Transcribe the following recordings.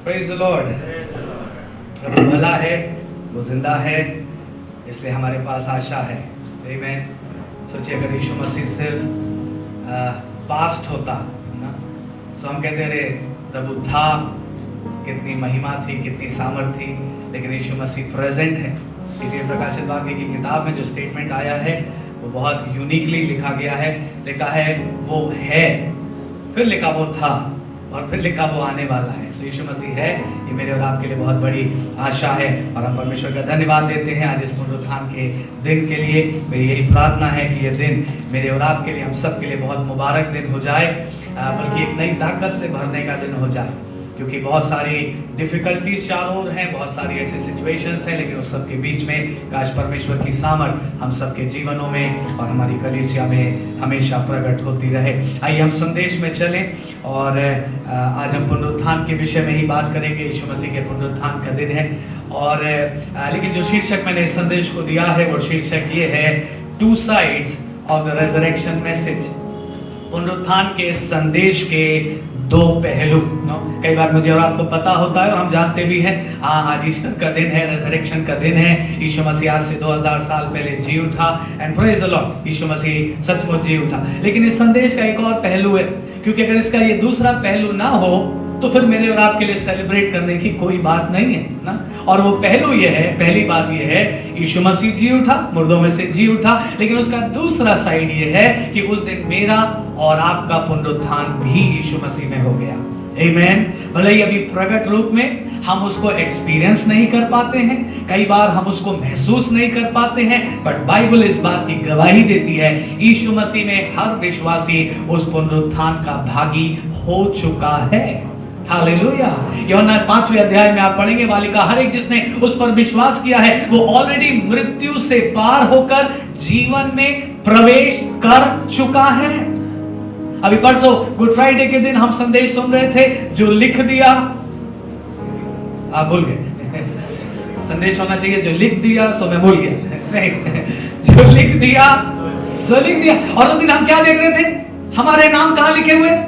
Praise the Lord. प्रभु भला है, वो जिंदा है, इसलिए हमारे पास आशा है। आमीन। सोचिए अगर यीशु मसीह सिर्फ पास्ट होता ना, तो हम कहते रहे प्रभु था, कितनी महिमा थी, कितनी सामर्थ थी, लेकिन यीशु मसीह प्रेजेंट है। इसी प्रकाशित वाक्य की किताब में जो स्टेटमेंट आया है वो बहुत यूनिकली लिखा गया है। लिखा है वो है, फिर लिखा वो था, और फिर लिखा वो आने वाला है। सो यीशु मसीह है, ये मेरे और आपके लिए बहुत बड़ी आशा है, और हम परमेश्वर का धन्यवाद देते हैं आज इस पुनरुत्थान के दिन के लिए। मेरी यही प्रार्थना है कि ये दिन मेरे और आपके लिए, हम सब के लिए बहुत मुबारक दिन हो जाए, बल्कि एक नई ताकत से भरने का दिन हो जाए, क्योंकि बहुत सारी डिफिकल्टीज चारों ओर हैं, बहुत सारी ऐसी सिचुएशंस हैं, लेकिन उस सब के बीच में काश परमेश्वर की सामर्थ हम सब के जीवनों में और हमारी कलीसिया में हमेशा प्रकट होती रहे। आइए हम संदेश में चलें, और आज हम पुनरुत्थान के विषय में ही बात करेंगे। यीशु मसीह के पुनरुत्थान का दिन है, और लेकिन जो शीर्षक मैंने इस संदेश को दिया है वो शीर्षक ये है, two sides of the resurrection message. पुनरुत्थान के संदेश के दो पहलू। कई बार मुझे और आपको पता होता है, और हम जानते भी हैं, आज ईस्टर का दिन है, रेजरेक्शन का दिन है। यीशु मसीह आज से 2000 साल पहले जी उठा, एंड प्रेज द लॉर्ड, यीशु मसीह सचमुच जी उठा। लेकिन इस संदेश का एक और पहलू है, क्योंकि अगर इसका ये दूसरा पहलू ना हो तो फिर मेरे और आपके लिए सेलिब्रेट करने की कोई बात नहीं है ना। और वो पहलू ये है, पहली बात ये है, यीशु मसीह जी उठा, मुर्दों में से जी उठा, लेकिन उसका दूसरा साइड ये है कि उस दिन मेरा और आपका पुनरुत्थान भी यीशु मसीह में हो गया। आमीन। भले ही अभी प्रकट रूप में हम उसको एक्सपीरियंस नहीं कर पाते हैं, कई बार हम उसको महसूस नहीं कर पाते हैं, बट बाइबल इस बात की गवाही देती है, यीशु मसीह में हर विश्वासी उस पुनरुत्थान का भागी हो चुका है। हालेलुया। यूहन्ना 5वें अध्याय में आप पढ़ेंगे, वालिका हर एक जिसने उस पर विश्वास किया है वो ऑलरेडी मृत्यु से पार होकर जीवन में प्रवेश कर चुका है। अभी परसों गुड फ्राइडे के दिन हम संदेश सुन रहे थे, जो लिख दिया, आप भूल गए, संदेश होना चाहिए जो लिख दिया सो मैं भूल गया, नहीं, जो लिख दिया सो लिख दिया। और उस दिन हम क्या देख रहे थे, हमारे नाम कहां लिखे हुए,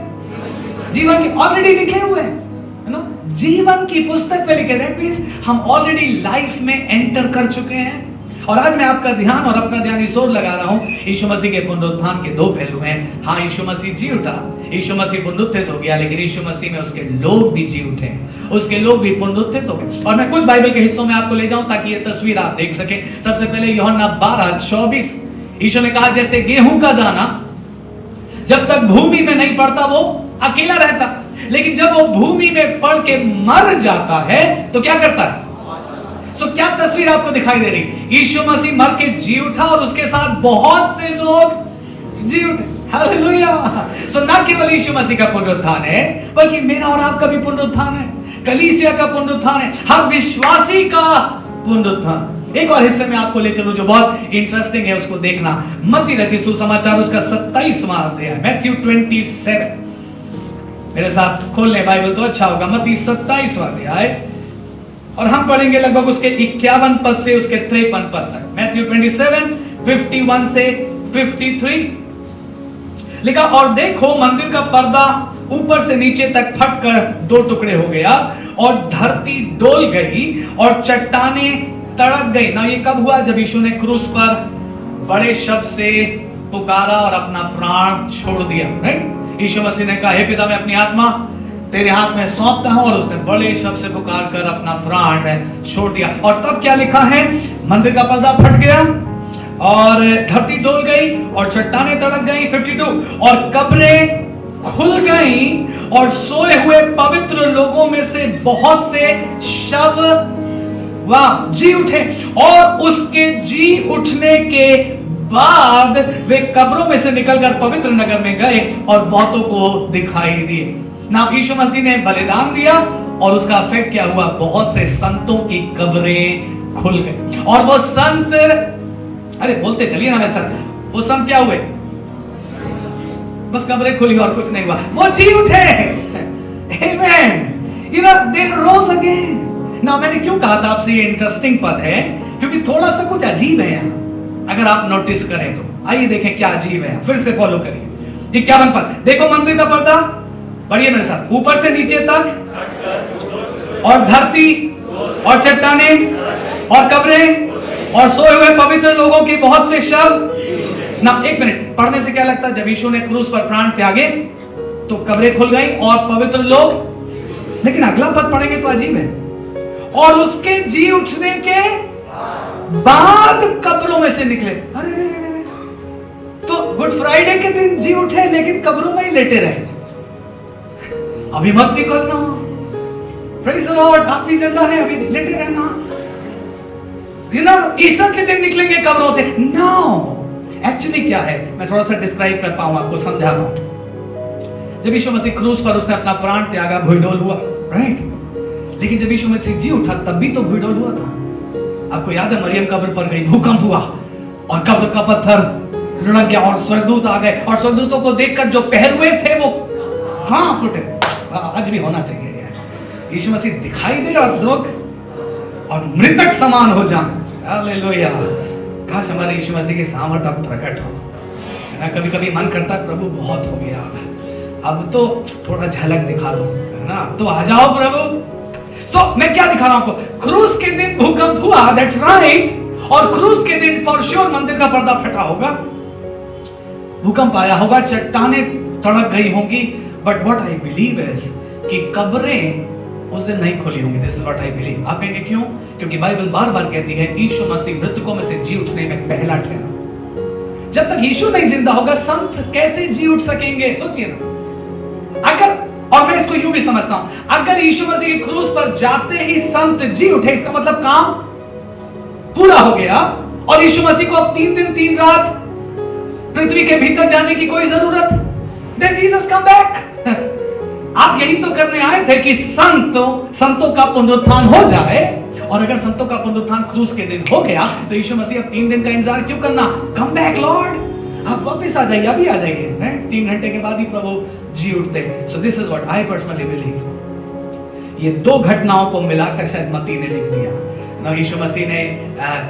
जीवन के ऑलरेडी लिखे हुए है ना, जीवन की पुस्तक में लिखे। दैट मींस हम ऑलरेडी लाइफ में एंटर कर चुके हैं। और आज मैं आपका ध्यान और अपना ध्यान इस ओर लगा रहा हूं, यीशु मसीह के पुनरुत्थान के दो पहलू हैं। हाँ, यीशु मसीह जी उठा, यीशु मसीह पुनरुत्थित हो गया, लेकिन यीशु मसीह में उसके लोग भी जी उठे, उसके लोग भी पुनरुत्थित हो गए। और मैं कुछ बाइबल के हिस्सों में आपको ले जाऊं ताकि ये तस्वीर आप देख सकें। सबसे पहले यूहन्ना 12:24, यीशु ने कहा जैसे गेहूं का दाना जब तक भूमि में नहीं पड़ता वो अकेला रहता, लेकिन जब वो भूमि में पड़ के मर जाता है तो क्या करता है। सो क्या तस्वीर आपको दिखाई दे रही, यीशु मसीह मर के जी उठा और उसके साथ बहुत से लोग जी उठे। हालेलुया। सो ना केवल यीशु मसीह का पुनरुत्थान है, बल्कि मेरा और आपका भी पुनरुत्थान है, कलीसिया का पुनरुत्थान है, हर विश्वासी का पुनरुत्थान। एक और हिस्से में आपको ले चलूं जो बहुत इंटरेस्टिंग है, उसको देखना। मत्ती रचित सुसमाचार उसका 27वां अध्याय, मैथ्यू 27। मेरे साथ खोल ले बाइबल तो अच्छा होगा। मत्ती 27वां अध्याय, और हम पढ़ेंगे लगभग उसके 51 पद से उसके 53 पद तक। मैथ्यू 27, 51 से 53 लिखा, और देखो मंदिर का पर्दा ऊपर से नीचे तक फटकर दो टुकड़े हो गया, और धरती डोल गई और चट्टानें तड़क गई। ना ये कब हुआ, जब यीशु ने क्रूस पर बड़े शब्द से पुकारा और अपना प्राण छोड़ दिया। राइट, यीशु मसीह ने कहा, हे पिता मैं अपनी आत्मा तेरे हाथ में सौंपता हूं, और उसने बड़े शब्द से पुकार कर अपना प्राण छोड़ दिया। और तब क्या लिखा है, मंदिर का पर्दा फट गया और धरती डोल गई और चट्टानें तड़क गई। 52, और कब्रें खुल गई और सोए हुए पवित्र लोगों में से बहुत से शव वाह जी उठे, और उसके जी उठने के बाद वे कब्रों में से निकलकर पवित्र नगर में गए और बहुतों को दिखाई दिए। ना यीशु मसीह ने बलिदान दिया, और उसका इफेक्ट क्या हुआ, बहुत से संतों की कब्रें खुल गई। और वो संत, अरे बोलते चलिए ना मेरे साथ, वो संत क्या हुए, बस कब्रें खुली और कुछ नहीं हुआ, वो जी उठे। Amen. You know they rose again. ना मैंने क्यों कहा था आपसे ये इंटरेस्टिंग पद है, क्योंकि थोड़ा सा कुछ अजीब है यहाँ, अगर आप नोटिस करें तो। आइए देखें क्या अजीब है, फिर से फॉलो करिए। 51 पद, देखो मंदिर का पर्दा, पढ़िए मेरे साथ, ऊपर से नीचे तक और धरती और चट्टाने और कब्रें और सोए हुए पवित्र लोगों के बहुत से शव ना। एक मिनट, पढ़ने से क्या लगता है? जब यीशु ने क्रूस पर प्राण त्यागे तो कब्रें खुल गई और पवित्र लोग। लेकिन अगला पद पढ़ेंगे तो अजीब है, और उसके जी उठने के बाद कब्रों में से निकले। अरे तो गुड फ्राइडे के दिन जी उठे लेकिन कब्रों में ही लेटे रहे। अभी मत निकलना, प्रेज़ द लॉर्ड, आप भी जिंदा हैं, अभी लेटे रहना। ईस्टर के दिन निकलेंगे कब्रों से। नो, एक्चुअली क्या है, मैं थोड़ा सा डिस्क्राइब कर पाऊं, आपको समझा पाऊं। जब यीशु मसीह क्रूस पर उसने अपना प्राण त्यागा, भूडोल हुआ, राइट। लेकिन जब यीशु मसीह जी उठा तब भी तो भूडोल हुआ था। आपको याद है, मरियम कब्र पर गई, भूकंप हुआ और कब्र का पत्थर लुढ़क गया और स्वर्गदूत आ गए, और स्वर्गदूतों को देखकर जो पहरुए थे वो हाँ फुटे। आज भी होना चाहिए यार, यीशु मसीह दिखाई दे और लोग और मृतक समान हो जाए। हालेलुया। काश हमारे यीशु मसीह की सामर्थ अब प्रकट हो ना। कभी कभी मन करता है प्रभु बहुत हो गया, अब तो थोड़ा झलक दिखा दो, है ना, तो आ जाओ प्रभु। सो मैं क्या दिखा रहा हूं आपको? क्रूस के दिन भूकंप हुआ, दैट्स राइट। और क्रूस के दिन फॉर श्योर मंदिर का पर्दा फटा होगा, भूकंप आया होगा, चट्टाने तड़क गई होंगी। But what I believe is कि कब्रें उस दिन नहीं खोली होंगी। This is what I believe. आप कहेंगे क्यों? क्योंकि बाइबल बार बार कहती है यीशु मसीह मृतकों में से जी उठने में पहला ठहरा। जब तक यीशु नहीं जिंदा होगा संत कैसे जी उठ सकेंगे? सोचिए ना। अगर, और मैं इसको यूं भी समझता हूं, अगर यीशु मसीह की क्रूस पर जाते ही संत जी उठे, इसका मतलब काम पूरा हो गया और यीशु मसीह को अब 3 दिन 3 रात पृथ्वी के भीतर जाने की कोई जरूरत। Then Jesus come back. आप यही तो करने आए थे कि संतों का पुनरुत्थान हो जाए, और अगर संतों का पुनरुत्थान क्रूस के दिन हो गया तो यीशु मसीह अब 3 दिन का इंतजार क्यों करना? कम बैक लॉर्ड, आप वापस आ जाइए, अभी आ जाइए, राइट। 3 घंटे के बाद ही प्रभु जी उठते। So this is what I personally believe. ये 2 घटनाओं को मिलाकर शायद मत्ती ने लिख दिया ना। यीशु मसीह ने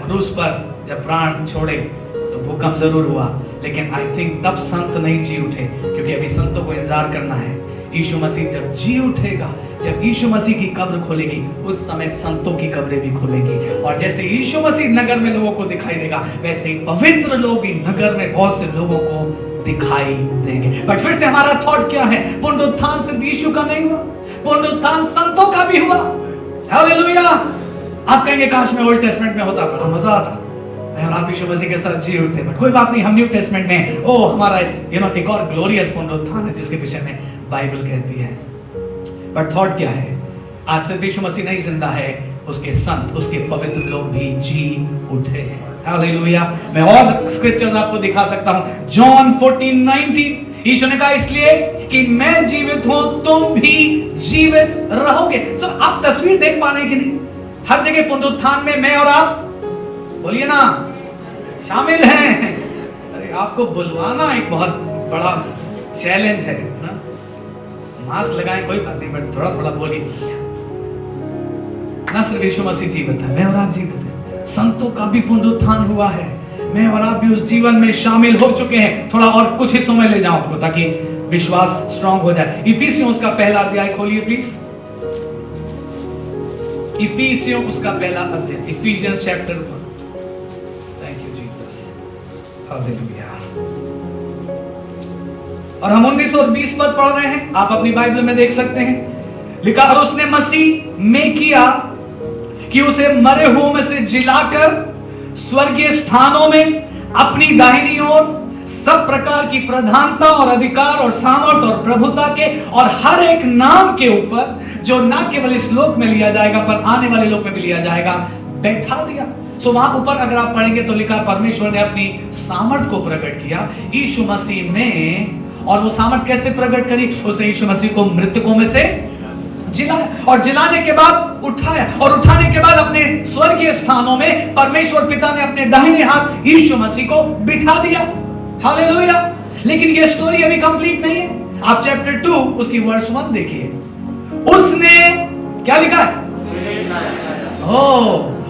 क्रूस पर जब प्राण छोड़े तो भूकंप जरूर हुआ, लेकिन आई थिंक तब संत नहीं जी उठे, क्योंकि अभी संतों को इंतजार करना है। यीशु मसीह जब जी उठेगा, जब यीशु मसीह की कब्र खोलेगी, उस समय संतों की कब्रें भी खोलेगी। और जैसे यीशु मसीह नगर में लोगों को दिखाई देगा, वैसे ही पवित्र लोग भी नगर में बहुत से लोगों को दिखाई देंगे। बट फिर से हमारा थॉट क्या है? पुनरुत्थान सिर्फ यीशु का नहीं हुआ, पुनरुत्थान संतों का भी हुआ। हालेलुया। आप कहेंगे काश मैं ओल्ड टेस्टमेंट में होता, बड़ा मजा आता, और आप यीशु मसीह के साथ जी उठते। बट कोई बात नहीं, हम न्यू टेस्टमेंट में हमारा एक और ग्लोरियस पुनरुत्थान है जिसके विषय में बाइबल कहती है। बट थॉट क्या है? आज सिर्फ यीशु मसीह नहीं जिंदा है, उसके संत, उसके पवित्र लोग भी जी उठे हैं। हालेलुया। मैं और स्क्रिप्चर्स आपको दिखा सकता हूं। जॉन 14:19 यीशु ने कहा इसलिए कि मैं जीवित हूं तुम भी जीवित रहोगे। सो आप तस्वीर देख पा रहे हैं कि नहीं? हर जगह पुनरुत्थान में मैं और आप, बोलिए ना, शामिल हैं। अरे आपको बुलवाना एक बहुत बड़ा चैलेंज है ना। मास्क लगाएं कोई बात नहीं, बट थोड़ा थोड़ा बोलिए ना। सिर्फ यीशु मसीह जीवित है, मैं और आप जीवित हैं। संतों का भी पुनरुत्थान हुआ है, मैं और आप भी उस जीवन में शामिल हो चुके हैं। थोड़ा और कुछ हिस्सों में ले जाऊं आपको ताकि विश्वास स्ट्रांग हो जाए। इफिसियों उसका पहला अध्याय खोलिए प्लीज। इफिसियों उसका पहला अध्याय, efficiency chapter 1। Thank you Jesus. Hallelujah. और हम 19 और 20 पद पढ़ रहे हैं, आप अपनी बाइबल में देख सकते हैं। लिखा, और उसने मसीह में किया कि उसे मरे हुओं में से जिलाकर स्वर्गीय स्थानों में अपनी दाहिनी ओर सब प्रकार की प्रधानता और अधिकार और सामर्थ और प्रभुता के और हर एक नाम के ऊपर, जो ना केवल इस लोक में लिया जाएगा पर आने वाले लोक में भी लिया जाएगा, बैठा दिया। सो वहां ऊपर अगर आप पढ़ेंगे तो लिखा, परमेश्वर ने अपनी सामर्थ को प्रकट किया यीशु मसीह में। और वो सामर्थ कैसे प्रकट करी? उसने यीशु मसीह को मृतकों में से जिलाया, और जिलाने के बाद उठाया, और उठाने के बाद अपने स्वर्गीय स्थानों में परमेश्वर पिता ने अपने दाहिने हाथ यीशु मसीह को बिठा दिया। हालेलुया। लेकिन ये स्टोरी अभी कंप्लीट नहीं है। आप चैप्टर 2 उसकी वर्स 1 देखिए। उसने क्या लिखा है?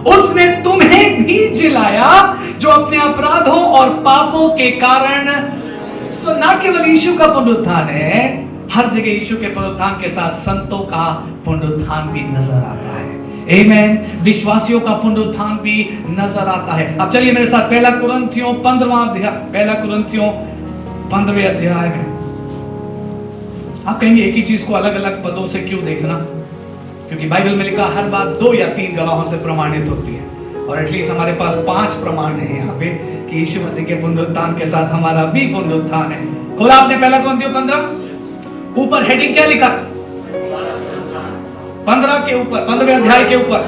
उसने तुम्हें भी जिलाया जो अपने अपराधों और पापों के कारण। सो ना केवल यीशु का पुनरुत्थान है, हर जगह यीशु के पुनरुत्थान के साथ संतों का पुनरुत्थान भी नजर आता है। आमेन। विश्वासियों का पुनरुत्थान भी नजर आता है। अब चलिए मेरे साथ पहला कुरिन्थियों 15वां अध्याय, पहला कुरिन्थियों 15वें अध्याय में। आप कहेंगे एक ही चीज को अलग अलग पदों से क्यों देखना? क्योंकि बाइबल में लिखा हर बात 2 या 3 गवाहों से प्रमाणित होती है, और एटलीस्ट हमारे पास 5 प्रमाण है यहाँ पे कि यीशु मसीह के पुनरुत्थान के साथ हमारा भी पुनरुत्थान है। खोला आपने पहला कुरिन्थियों 15, ऊपर हेडिंग क्या लिखा? 15 के ऊपर, 15वें अध्याय के ऊपर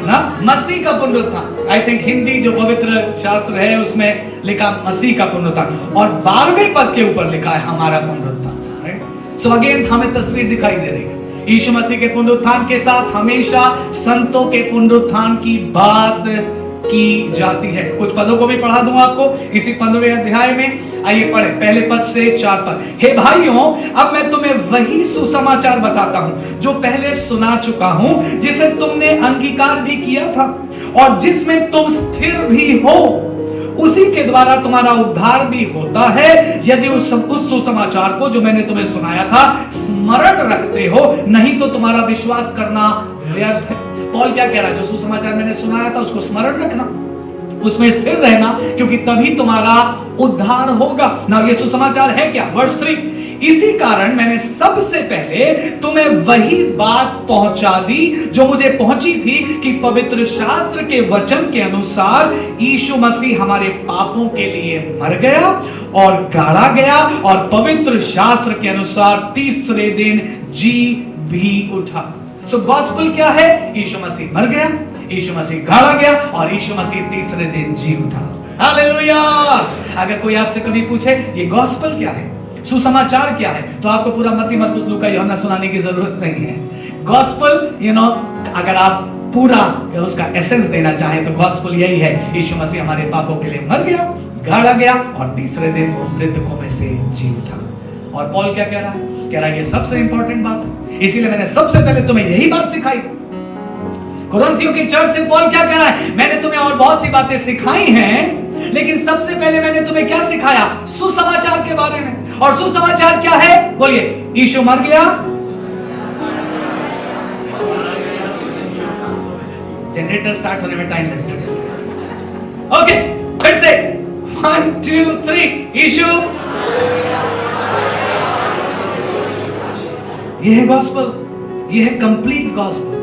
ना मसीह का पुनरुत्थान। आई थिंक हिंदी जो पवित्र शास्त्र है उसमें लिखा मसीह का पुनरुत्थान, और 12वें पद के ऊपर लिखा है हमारा पुनरुत्थान। सो अगेन हमें तस्वीर दिखाई दे रही है यीशु मसीह के पुनरुत्थान के साथ हमेशा संतों के पुनरुत्थान की बात की जाती है। कुछ पदों को भी पढ़ा दूं आपको इसी 15वें अध्याय में। आइए पढ़े पहले पद से 4 पद। हे भाइयों, अब मैं तुम्हें वही सुसमाचार बताता हूं जो पहले सुना चुका हूं, जिसे तुमने अंगीकार भी किया था और जिसमें तुम स्थिर भी हो। उसी के द्वारा तुम्हारा उद्धार भी होता है, यदि उस सुसमाचार को जो मैंने तुम्हें सुनाया था स्मरण रखते हो, नहीं तो तुम्हारा विश्वास करना व्यर्थ है। पौल क्या कह रहा है? जो सुसमाचार मैंने सुनाया था उसको स्मरण रखना, उसमें स्थिर रहना, क्योंकि तभी तुम्हारा उद्धार होगा ना। ये सुसमाचार है क्या? वर्स 3, इसी कारण मैंने सबसे पहले तुम्हें वही बात पहुंचा दी जो मुझे पहुंची थी, कि पवित्र शास्त्र के वचन के अनुसार यीशु मसीह हमारे पापों के लिए मर गया और गाड़ा गया, और पवित्र शास्त्र के अनुसार तीसरे दिन जी भी उठा। सो गॉस्पेल क्या है? यीशु मसीह मर गया, यीशु मसीह गाड़ा गया, और यीशु मसीह तीसरे दिन जी उठा। हालेलुया। अगर कोई आपसे कभी पूछे ये गॉस्पेल क्या है, सुसमाचार क्या है, तो आपको पूरा मत्ती, मरकुस, लूका, यूहन्ना सुनाने की जरूरत नहीं है। गॉस्पेल अगर आप पूरा उसका एसेंस देना चाहें तो गॉस्पेल यही है, यीशु मसीह हमारे पापों के लिए मर गया, गाड़ा गया, और तीसरे दिन वो मृतकों में से जी उठा। और पौल क्या कह रहा है? कह रहा है ये सबसे इंपॉर्टेंट बात है, इसीलिए मैंने सबसे पहले तुम्हें यही बात सिखाई। कुरिन्थियों की चर्च से पौल क्या कह रहा है? मैंने तुम्हें और बहुत सी बातें सिखाई हैं, लेकिन सबसे पहले मैंने तुम्हें क्या सिखाया? सुसमाचार के बारे में। और सुसमाचार क्या है? बोलिए, यीशु मर गया, जनरेटर स्टार्ट होने में टाइम लगेगा। ओके, फिर से 1 2 3, यीशु। यह है गॉस्पेल, यह है कंप्लीट गॉस्पेल,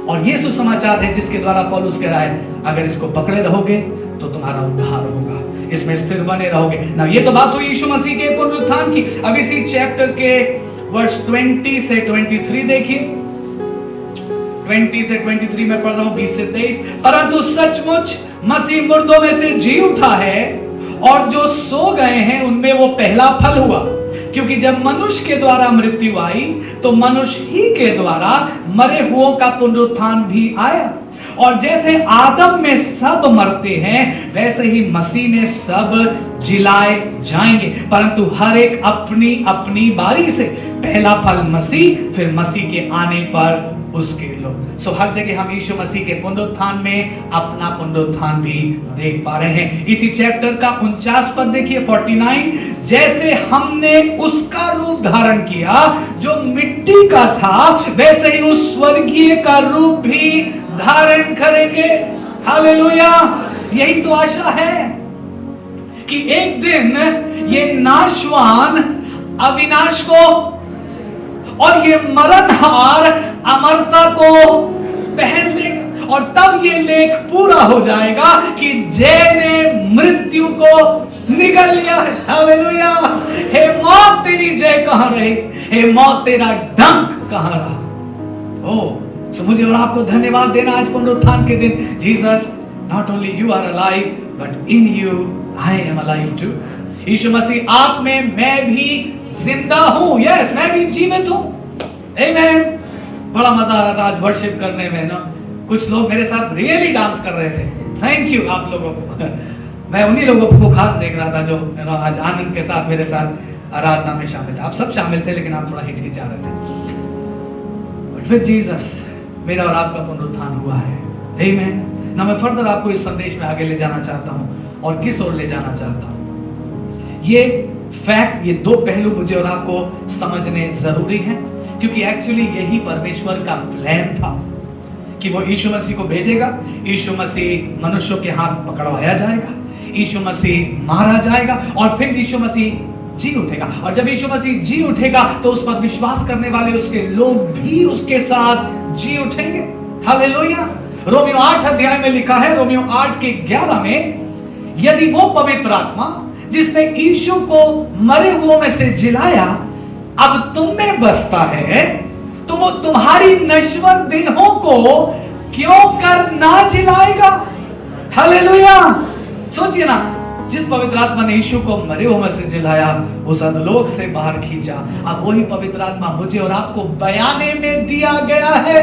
और यह सुसमाचार है जिसके द्वारा पौलुस कह रहा है अगर इसको पकड़े रहोगे तो तुम्हारा उद्धार होगा, इसमें स्थिर बने रहोगे ना। ये तो बात हुई यीशु मसीह के पुनरुत्थान की। अब इसी चैप्टर के वर्ष 20 से 23 देखिए। 20 से 23 में पढ़ रहा हूं, 20 से 23। परंतु सचमुच मसीह मुर्दों में से जी उठा है, और जो सो गए हैं उनमें वो पहला फल हुआ। क्योंकि जब मनुष्य के द्वारा मृत्यु आई तो मनुष्य ही के द्वारा मरे हुओं का पुनरुत्थान भी आया। और जैसे आदम में सब मरते हैं, वैसे ही मसीह में सब जिलाए जाएंगे, परंतु हर एक अपनी अपनी बारी से। पहला फल मसीह, फिर मसीह के आने पर उसके लोग। सो हर जगह हम यीशु मसीह के पुनरुत्थान में अपना पुनरुत्थान भी देख पा रहे हैं। इसी चैप्टर का 49 पद देखिए, 49। जैसे हमने उसका रूप धारण किया जो मिट्टी का था, वैसे ही उस स्वर्गीय का रूप भी धारण करेंगे। हालेलुया। यही तो आशा है कि एक दिन ये नाशवान अविनाश को और ये मरणहार अमरता को पहन लेगा, और तब ये लेख पूरा हो जाएगा कि जय ने मृत्यु को निगल लिया है। हालेलुया। हे मौत तेरी जय कहां रही, हे मौत तेरा डंक कहां रहा। ओ सो मुझे और आपको धन्यवाद देना आज पुनरुत्थान के दिन। Jesus, not only you are alive but in you I am alive too. यीशु मसीह आप में मैं भी जिंदा हूं। यस, मैं भी जीवित हूं। आमेन। बड़ा मजा आ रहा था आज वर्शिप करने में ना। कुछ लोग मेरे साथ रियली डांस कर रहे थे। थैंक यू आप लोगों को। मैं उन्हीं लोगों को खास देख रहा था जो आज आनंद के साथ मेरे साथ आराधना में शामिल थे। आप सब शामिल थे, लेकिन आप थोड़ा हिचकिचा रहे थे। बट विद जीसस मेरा और आपका पुनरुत्थान हुआ है। आमेन। ना मैं फर्दर आपको इस संदेश में आगे ले जाना चाहता हूं, और किस ओर ले जाना चाहता हूं। ये फैक्ट, ये दो पहलू मुझे और आपको समझने जरूरी हैं, क्योंकि एक्चुअली यही परमेश्वर का प्लान था कि वो यीशु मसीह को भेजेगा, यीशु मसीह मनुष्यों के हाथ पकड़वाया जाएगा, यीशु मसीह मारा जाएगा और फिर यीशु मसीह जी उठेगा। और जब यीशु मसीह जी उठेगा तो उस पर विश्वास करने वाले उसके लोग भी उसके साथ जी उठेंगे। हालेलुया। रोमियो 8 अध्याय में लिखा है, रोमियो 8 के 11 में, यदि वो पवित्र आत्मा जिसने यीशु को मरे हुओं में से जिलाया अब तुम में बसता है, तो वो तुम्हारी नश्वर देहों को क्यों कर ना जिलाएगा। हालेलुया। सोचिए ना, जिस पवित्र आत्मा ने यीशु को मरे हुओं में से जिलाया, उस अधोलोक से बाहर खींचा, अब वही पवित्र आत्मा मुझे और आपको बयाने में दिया गया है।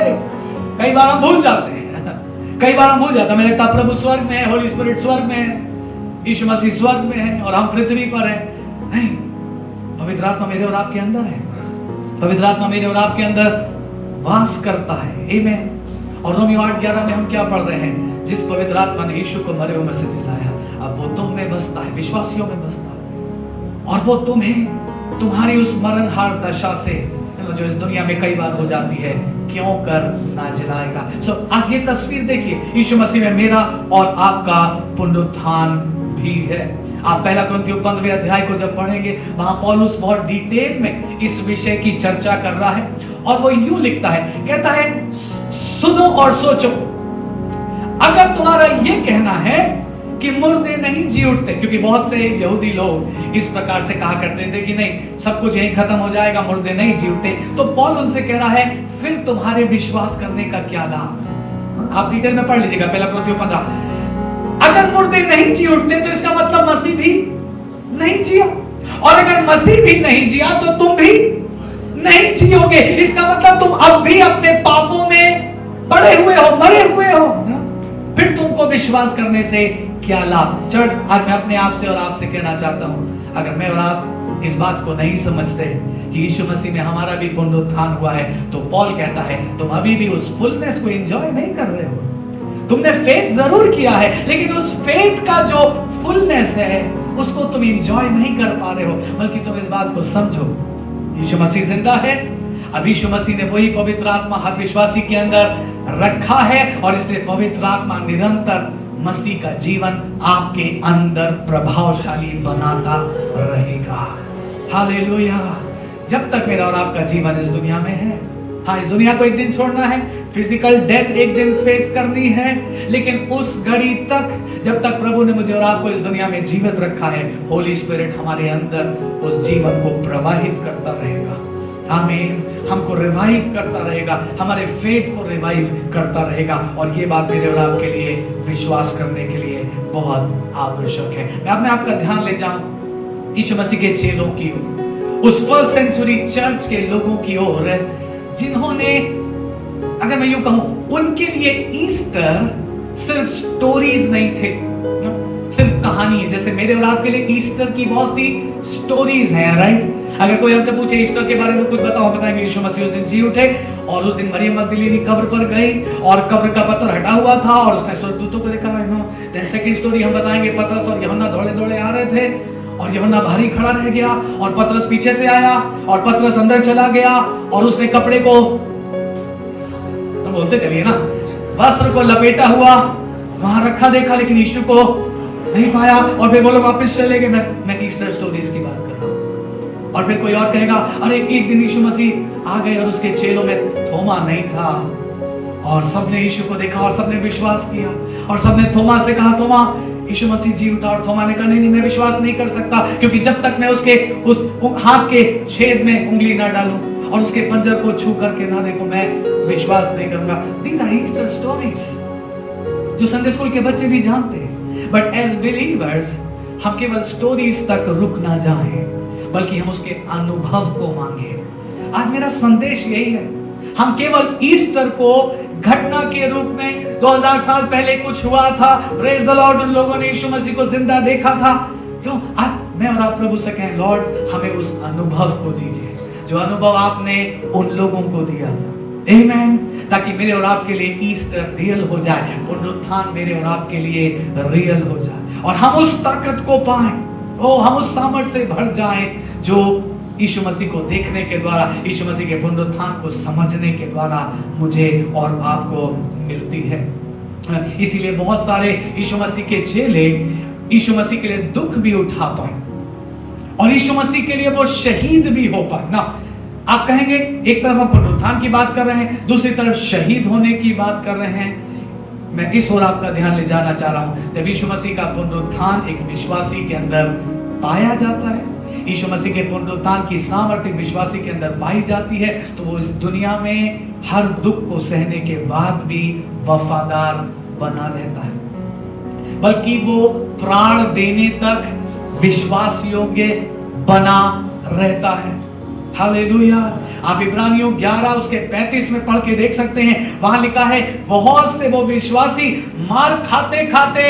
कई बार हम भूल जाते हैं, कई बार हम भूल जाते हैं, हमें लगता है प्रभु स्वर्ग में है, होली स्पिरिट स्वर्ग में है, यीशु मसीह स्वर्ग में है और हम पृथ्वी पर हैं। नहीं, पवित्र आत्मा मेरे और आपके अंदर है, पवित्र आत्मा मेरे और आपके अंदर वास करता है। आमीन। और रोमियो 8:11 में हम क्या पढ़ रहे हैं, जिस पवित्र आत्मा ने यीशु को मरे हुए में से जिलाया अब वो तुम में बसता है, विश्वासियों में बसता है, और वो तुम्हें तुम्हारी उस मरणहार दशा से जो इस दुनिया में कई बार हो जाती है क्यों कर ना जिलाएगा। आज ये तस्वीर देखिए, यीशु मसीह में मेरा और आपका पुनरुत्थान भी है। आप पहला कुरिन्थियों 15वें अध्याय को जब पढ़ेंगे, वहां पौलुस बहुत डिटेल में इस विषय की चर्चा कर रहा है और वो यूं लिखता है, कहता है सुनो और सोचो, अगर तुम्हारा ये कहना है कि मुर्दे नहीं जी उठते, क्योंकि बहुत से यहूदी लोग इस प्रकार से कहा करते थे कि नहीं सब कुछ यहीं खत्म हो जाएगा, मुर्दे नहीं जी उठते, तो पौल उनसे कह रहा है फिर तुम्हारे विश्वास करने का क्या लाभ। आप डिटेल में पढ़ लीजिएगा पहला कुरिन्थियों 15। अगर मुर्दे नहीं जी उठते तो इसका मतलब मसीह भी नहीं जिया, और अगर मसीह भी नहीं जिया तो तुम भी नहीं जियोगे। इसका मतलब तुम अब भी अपने पापों में पड़े हुए हो, मरे हुए हो, फिर तुमको विश्वास करने से क्या लाभ। चर्च, आज मैं अपने आप से और आपसे कहना चाहता हूं, अगर मैं और आप इस बात को नहीं समझते कि यीशु मसीह में हमारा भी पुनरुत्थान हुआ है, तो पौल कहता है तुम अभी भी उस फुलनेस को एंजॉय नहीं कर रहे हो। तुमने फेथ जरूर किया है, लेकिन उस फेथ का जो फुलनेस है उसको तुम एंजॉय नहीं कर पा रहे हो, बल्कि तुम इस बात को समझो यीशु मसीह जिंदा है। अब यीशु मसीह ने वही पवित्र आत्मा हर विश्वासी के अंदर रखा है, और इसलिए पवित्र आत्मा निरंतर मसीह का जीवन आपके अंदर प्रभावशाली बनाता रहेगा। हालेलुया। जब तक मेरा और आपका जीवन इस दुनिया में है, हाँ, इस दुनिया को एक दिन छोड़ना है, फिजिकल डेथ एक दिन फेस करनी है, लेकिन उस घड़ी तक जब तक प्रभु ने मुझे और आपको इस दुनिया में जीवित रखा है, होली स्पिरिट हमारे अंदर उस जीवन को प्रवाहित करता रहेगा। आमीन। हमको रिवाइव करता रहेगा, हमारे फेथ को रिवाइव करता रहेगा, और ये बात मेरे और आपके लिए विश्वास करने के लिए बहुत आवश्यक है। मैं अपने आपका ध्यान ले जाऊं यीशु मसीह के चेलों की ओर, उस फर्स्ट सेंचुरी चर्च के लोगों की ओर, जिन्होंने, अगर मैं यूं कहूं, उनके लिए ईस्टर सिर्फ स्टोरीज नहीं थे, सिर्फ कहानी है। जैसे मेरे और आपके लिए ईस्टर की बहुत सी स्टोरीज हैं, राइट। अगर कोई हमसे पूछे ईस्टर के बारे में कुछ बताओ, बताएंगे यीशु मसीह उस दिन जी उठे और उस दिन मरियम मगदलीनी कब्र पर गई और कब्र का पत्थर हटा हुआ था और उसने स्वर्गदूतों को देखा। देन सेकंड स्टोरी हम बताएंगे, पतरस और यूहन्ना दौड़े दौड़े आ रहे थे और यूहन्ना बाहर खड़ा रह गया और पतरस पीछे से आया और पतरस अंदर चला गया और उसने कपड़े को, तो बोलते चलिए ना, वस्त्र को लपेटा हुआ वहां रखा, देखा, लेकिन यीशु को नहीं पाया, और फिर वो लोग वापस चले गए। मैं ईस्टर स्टोरीज की बात कर रहा हूं। और फिर कोई और कहेगा, अरे एक दिन यीशु मसीह आ गए और उसके चेलों में थोमा नहीं था, और सबने यीशु को देखा और सबने विश्वास किया, और सबने थोमा से कहा, थोमा यीशु मसीह जी उठा, और थोमा ने कहा, नहीं मैं विश्वास नहीं कर सकता, क्योंकि जब तक मैं उसके उस हाथ के छेद में उंगली ना डालूं और उसके पंजर को छू करके ना देखूं, मैं विश्वास नहीं करूंगा। These are Easter stories जो संडे स्कूल के बच्चे भी जानते हैं। बट एज बिलीवर्स हम केवल स्टोरीज तक रुक ना जाएं, बल्कि हम उसके अनुभव को मांगे। आज मेरा संदेश यही है, हम केवल ईस्टर को घटना के रूप में 2000 साल पहले कुछ हुआ था, प्रेज द लॉर्ड, उन लोगों ने यीशु मसीह को जिंदा देखा था, क्यों? आज मैं और आप प्रभु से कहें, लॉर्ड हमें उस अनुभव को दीजिए जो अनुभव आपने उन लोगों को दिया था। आमीन। ताकि मेरे और आपके लिए ईस्टर रियल हो जाए, पुनरुत्थान मेरे और आपके लिए रियल हो जाए, और हम उस ताकत को पाएं हम उस सामर्थ से भर जाएं जो यीशु मसीह को देखने के द्वारा, यीशु मसीह के पुनरुत्थान को समझने के द्वारा मुझे और आपको मिलती है। इसीलिए बहुत सारे यीशु मसीह के चेले यीशु मसीह के लिए दुख भी उठा पाए और यीशु मसीह के लिए वो शहीद भी हो पाए ना। आप कहेंगे एक तरफ हम पुनरुत्थान की बात कर रहे हैं, दूसरी तरफ शहीद होने की बात कर रहे हैं। मैं इस ओर आपका ध्यान ले जाना चाह रहा हूं। जब यीशु मसीह का पुनरुत्थान एक विश्वासी के अंदर पाया जाता है, यीशु मसीह के पुनरुत्थान की सामर्थ्य विश्वासी के अंदर पाई जाती है, तो वो इस दुनिया में हर दुख को सहने के बाद भी वफादार बना रहता है, बल्कि वो प्राण देने तक विश्वास योग्य बना रहता है। हालेलुया। आप इब्रानियों 11 उसके 35 में पढ़ के देख सकते हैं, वहां लिखा है बहुत से वो विश्वासी मार खाते खाते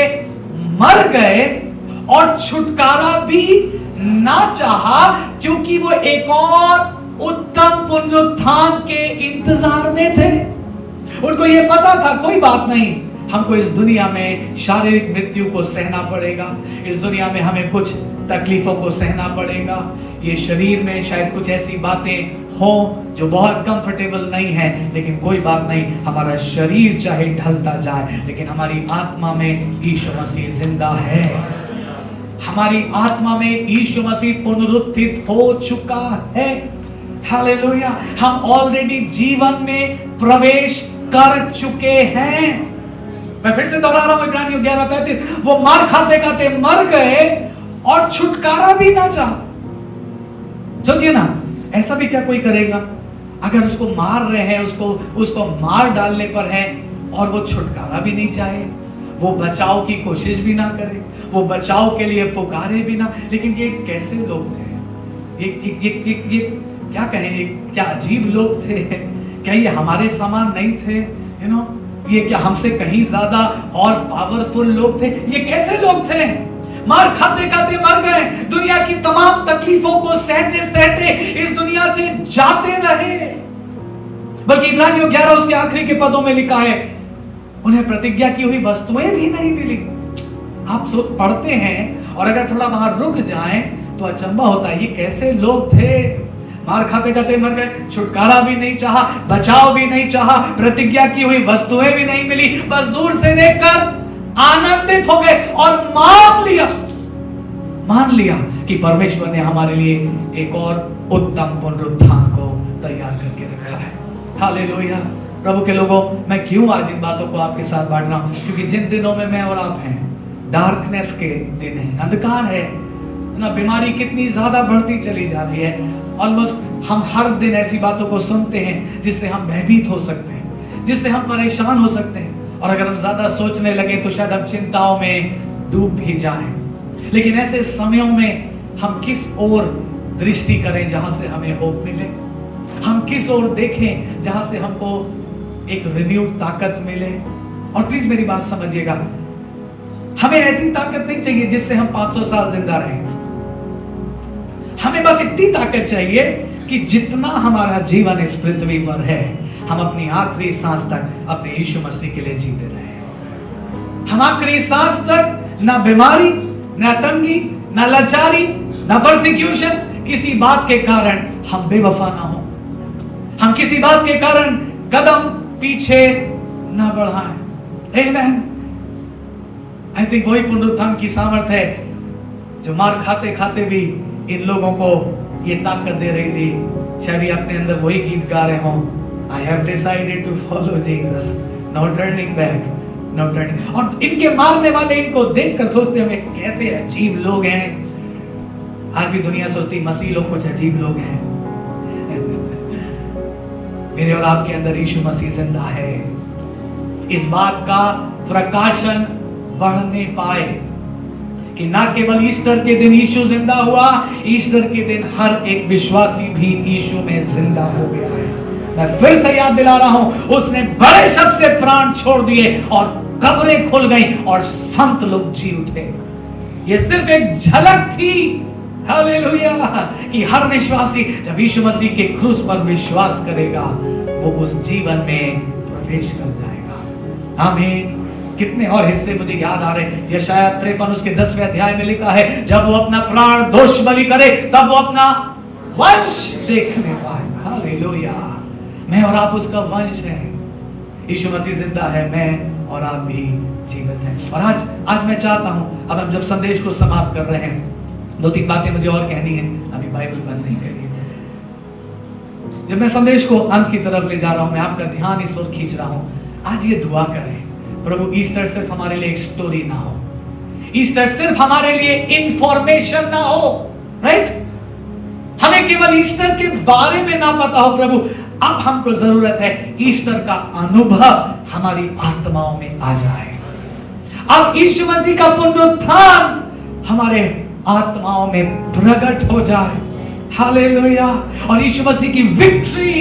मर गए और छुटकारा भी ना चाहा, क्योंकि वो एक और उत्तम पुनरुत्थान के इंतजार में थे। उनको ये पता था कोई बात नहीं, हमको इस दुनिया में शारीरिक मृत्यु को सहना पड़ेगा, इस दुनिया में हमें कुछ तकलीफों को सहना पड़ेगा, ये शरीर में शायद कुछ ऐसी बातें हो जो बहुत कंफर्टेबल नहीं है, लेकिन कोई बात नहीं, हमारा शरीर चाहे ढलता जाए लेकिन हमारी आत्मा में यीशु मसीह जिंदा है। हमारी आत्मा में यीशु मसीह पुनरुत्थित हो चुका है। हालेलुया। हम ऑलरेडी जीवन में प्रवेश कर चुके हैं। मैं फिर से दोहरा रहा हूं इब्रानियों 11:35, वो मार खाते खाते मर गए और छुटकारा भी ना चाहा। सोचिए ना, ऐसा भी क्या कोई करेगा? अगर उसको मार रहे हैं, उसको मार डालने पर है और वो छुटकारा भी नहीं चाहे, वो बचाव की कोशिश भी ना करे, वो बचाव के लिए पुकारे भी ना। लेकिन ये कैसे लोग थे? ये क्या कहें, ये क्या अजीब लोग थे। क्या ये हमारे समान नहीं थे? ये क्या हमसे कहीं ज्यादा और पावरफुल लोग थे? ये कैसे लोग थे? मार खाते खाते मर गए, दुनिया की तमाम तकलीफों को सहते सहते इस दुनिया से जाते रहे। बल्कि इब्रानियों 11 उसके आखिरी के पदों में लिखा है, उन्हें प्रतिज्ञा की हुई वस्तुएं भी नहीं मिली। आप पढ़ते हैं और अगर थोड़ा वहां रुक जाएं तो अचंभा होता है, ये कैसे लोग थे? मार खाते खाते मर गए, छुटकारा भी नहीं चाहा, बचाव भी नहीं चाहा, प्रतिज्ञा की हुई वस्तुएं भी नहीं मिली, बस दूर से देखकर आनंदित हो गए और मान लिया कि परमेश्वर ने हमारे लिए एक और उत्तम पुनरुत्थान को तैयार करके रखा है। हालेलुया। प्रभु के लोगों, मैं क्यों आज इन बातों को आपके साथ बांट रहा हूं? क्योंकि जिन दिनों में मैं और आप हैं, डार्कनेस के दिन है, अंधकार है ना, बीमारी कितनी ज्यादा बढ़ती चली जा रही है। ऑलमोस्ट हम हर दिन ऐसी बातों को सुनते हैं जिससे हम भयभीत हो सकते हैं, जिससे हम परेशान हो सकते हैं, और अगर हम ज्यादा सोचने लगे तो शायद हम चिंताओं में डूब भी जाएं। लेकिन ऐसे समयों में हम किस ओर दृष्टि करें जहां से हमें होप मिले? हम किस ओर देखें जहां से हमको एक रिन्यूड ताकत मिले? और प्लीज मेरी बात समझिएगा, हमें ऐसी ताकत नहीं चाहिए जिससे हम 500 साल जिंदा रहें। हमें बस इतनी ताकत चाहिए कि जितना हमारा जीवन इस पृथ्वी पर है, हम अपनी आखिरी सांस तक अपने यीशु मसीह के लिए जीते रहे। हम आखिरी सांस तक ना बीमारी, ना तंगी, ना लाचारी, ना परसिक्यूशन, किसी बात के कारण हम बेवफा ना हो, हम किसी बात के कारण कदम पीछे ना बढ़ाएं। आमेन। आई थिंक वही पुनरुत्थान की सामर्थ है जो मार खाते खाते भी इन लोगों को ये ताकत दे रही थी। शायद ये अपने अंदर वही गीत गा रहे हों, I have decided to follow Jesus, no turning back, no turning। और इनके मारने वाले इनको देखकर सोचते हमें कैसे अजीब लोग हैं। आज भी दुनिया सोचती मसीह लोग कुछ अजीब लोग हैं। मेरे और आपके अंदर यीशु मसीह जिंदा है। इस बात का प्रकाशन बढ़ने पाए कि ना केवल ईस्टर के दिन यीशु जिंदा हुआ, ईस्टर के दिन हर एक विश्वासी भी यीशु में जिंदा हो गया है। मैं फिर से याद दिला रहा हूं, उसने बड़े शब्द से प्राण छोड़ दिए और कब्रें खुल गई और संत लोग जी उठे। ये सिर्फ एक झलक थी, हालेलुया, कि हर विश्वासी जब यीशु मसीह के क्रूस पर विश्वास करेगा, वो उस जीवन में प्रवेश कर जाएगा। आमीन। कितने और हिस्से मुझे याद आ रहे। यशायाह 53 उसके 10वें अध्याय में लिखा है, जब वो अपना प्राण दोष बलि करे तब वो अपना वंश देखने पाए। हालेलुया। मैं और आप उसका वंश है। यीशु मसीह जिंदा है, मैं और आप भी जीवित हैं। और आज मैं चाहता हूं, अब हम जब संदेश को समाप्त कर रहे हैं, 2-3 बातें मुझे और कहनी है, अभी बाइबल बंद नहीं करिए। जब मैं संदेश को अंत की तरफ ले जा रहा हूं, मैं आपका ध्यान इस ओर खींच रहा हूं, आज ये दुआ करें, प्रभु ईस्टर सिर्फ हमारे लिए एक स्टोरी ना हो, ईस्टर सिर्फ हमारे लिए इंफॉर्मेशन ना हो, राइट? हमें केवल ईस्टर के बारे में ना पता हो प्रभु, अब हमको जरूरत है ईस्टर का अनुभव हमारी आत्माओं में आ जाए। अब यीशु मसीह का पुनरुत्थान हमारे आत्माओं में प्रकट हो जाए। हालेलुया। और यीशु मसीह की विक्ट्री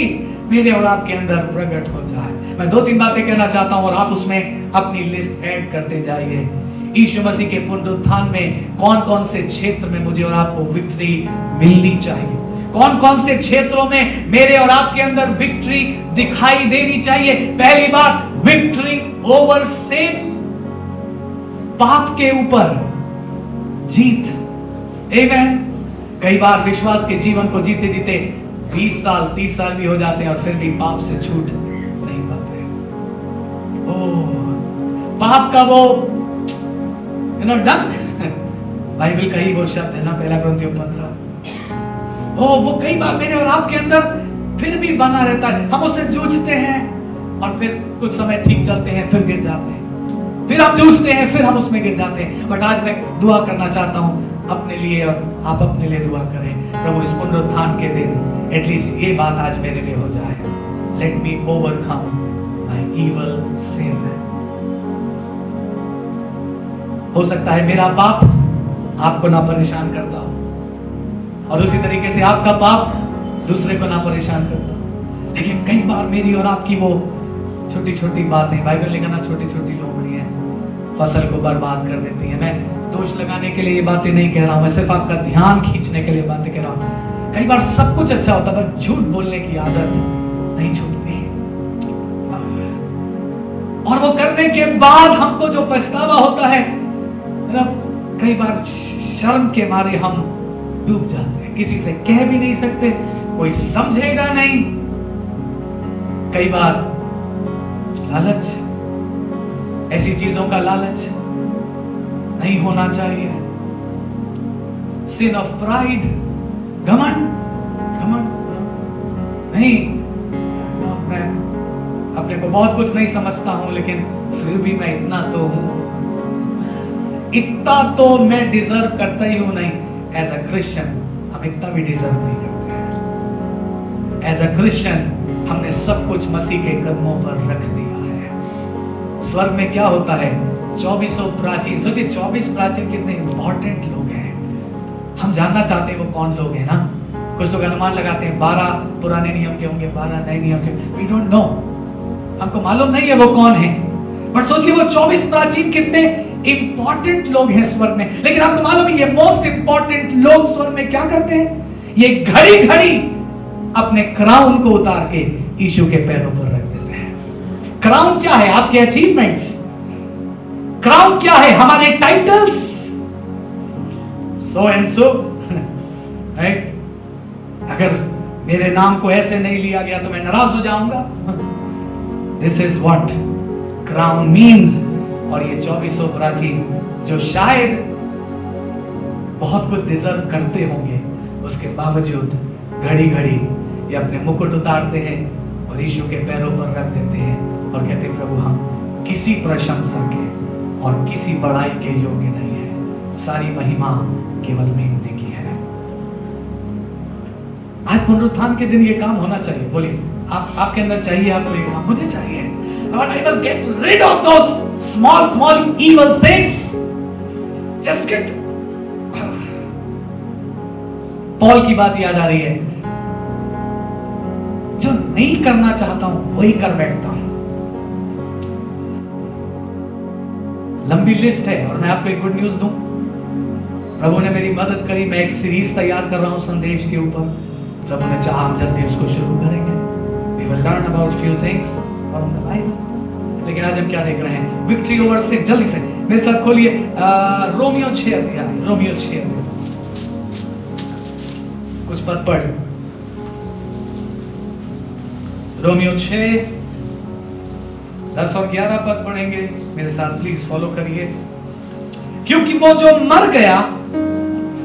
मेरे और आपके अंदर प्रकट हो जाए। मैं 2-3 बातें कहना चाहता हूं और आप उसमें अपनी लिस्ट ऐड करते जाइए। यीशु मसीह के पुनरुत्थान में कौन कौन से क्षेत्र में मुझे और आपको विक्ट्री मिलनी चाहिए, कौन कौन से क्षेत्रों में मेरे और आपके अंदर विक्ट्री दिखाई देनी चाहिए। पहली बात, विक्ट्री ओवर सिन, पाप के ऊपर जीत। आमीन। कई बार विश्वास के जीवन को जीते जीते 20 साल 30 साल भी हो जाते हैं और फिर भी पाप से छूट नहीं पाते। पाप का वो डंक, बाइबल का ही वो शब्द है ना, 1 कुरिन्थियों 15। वो कई बार मेरे और आपके अंदर फिर भी बना रहता है। हम उससे जूझते हैं और फिर कुछ समय ठीक चलते हैं, फिर गिर जाते हैं, फिर हम जूझते हैं, फिर हम उसमें गिर जाते हैं। बट आज मैं दुआ करना चाहता हूं अपने लिए, और आप अपने लिए दुआ करें, प्रभु इस पुनरुत्थान के दिन एटलीस्ट ये बात आज मेरे लिए हो जाए, let me overcome my evil sin. हो सकता है मेरा पाप आपको ना परेशान करता हो और उसी तरीके से आपका पाप दूसरे को ना परेशान करता हो, लेकिन कई बार मेरी और आपकी वो छोटी छोटी बातें, बाइबल लिखा ना, छोटी छोटी लोमड़ियां फसल को बर्बाद कर देती है। मैं दोष लगाने के लिए ये बातें नहीं कह रहा हूं, मैं सिर्फ आपका ध्यान खींचने के लिए बातें कह रहा हूं। कई बार सब कुछ अच्छा होता है पर झूठ बोलने की आदत नहीं छूटती, और वो करने के बाद हमको जो पछतावा होता है, कई बार शर्म के मारे हम डूब जाते हैं, किसी से कह भी नहीं सकते, कोई समझेगा नहीं। कई बार लालच, ऐसी चीजों का लालच नहीं होना चाहिए। सिन ऑफ प्राइड, घमंड, नहीं, मैं अपने को बहुत कुछ नहीं समझता हूं, लेकिन फिर भी मैं इतना तो हूं, इतना तो मैं डिजर्व करता ही हूं। नहीं, एज अ क्रिश्चियन हम इतना भी डिजर्व नहीं करते हैं। एज अ क्रिश्चियन हमने सब कुछ मसीह के कदमों पर रख दिया है। स्वर्ग में क्या होता है, 24 प्राचीन, सोचिए 24 प्राचीन कितने इंपॉर्टेंट लोग हैं। हम जानना चाहते हैं वो कौन लोग हैं ना। कुछ लोग अनुमान लगाते हैं 12 पुराने नियम के होंगे, 12 नए नियम के। वी डोंट नो, हमको मालूम नहीं है वो कौन है, बट सोचिए वो 24 प्राचीन कितने इंपॉर्टेंट लोग हैं स्वर्ग में। लेकिन आपको मालूम है ये मोस्ट इंपॉर्टेंट लोग स्वर्ग में क्या करते हैं, ये घड़ी घड़ी अपने क्राउन को उतार के यीशु के पैरों पर रख देते हैं। क्राउन क्या है, आपके अचीवमेंट्स। क्राउन क्या है, हमारे titles, so and so, right. अगर मेरे नाम को ऐसे नहीं लिया गया तो मैं नाराज हो जाऊंगा। This is what crown means. और ये 24 प्राचीन जो शायद बहुत कुछ डिजर्व करते होंगे, उसके बावजूद घड़ी घड़ी ये अपने मुकुट उतारते हैं और यीशु के पैरों पर रख देते हैं और कहते हैं, प्रभु हम किसी प्रशंसा के और किसी बड़ाई के योग्य नहीं है, सारी महिमा केवल मेमने की है। आज पुनरुत्थान के दिन ये काम होना चाहिए। बोलिए, आपके अंदर चाहिए, आपको ये काम, मुझे चाहिए। Lord, I must get rid of those small evil sins. Just get. Paul की बात याद आ रही है, जो नहीं करना चाहता हूं वही कर बैठता हूं। लंबी लिस्ट है और मैं आपको एक गुड न्यूज दूं, प्रभु ने मेरी मदद करी। मैं एक सीरीज तैयार कर रहा हूं संदेश के ऊपर। प्रभु ने चाहा हम जल्दी उसको शुरू करेंगे। We will learn about few things from the Bible. लेकिन आज हम क्या देख रहे हैं? विक्ट्री ओवर सिन। जल्दी से मेरे साथ खोलिए रोमियो 6 अध्याय, रोमियो 6 अध्याय, कुछ पद पढ़। रोमियो 6 10 और 11 पद पढ़ेंगे, मेरे साथ प्लीज फॉलो करिए। क्योंकि वो जो मर गया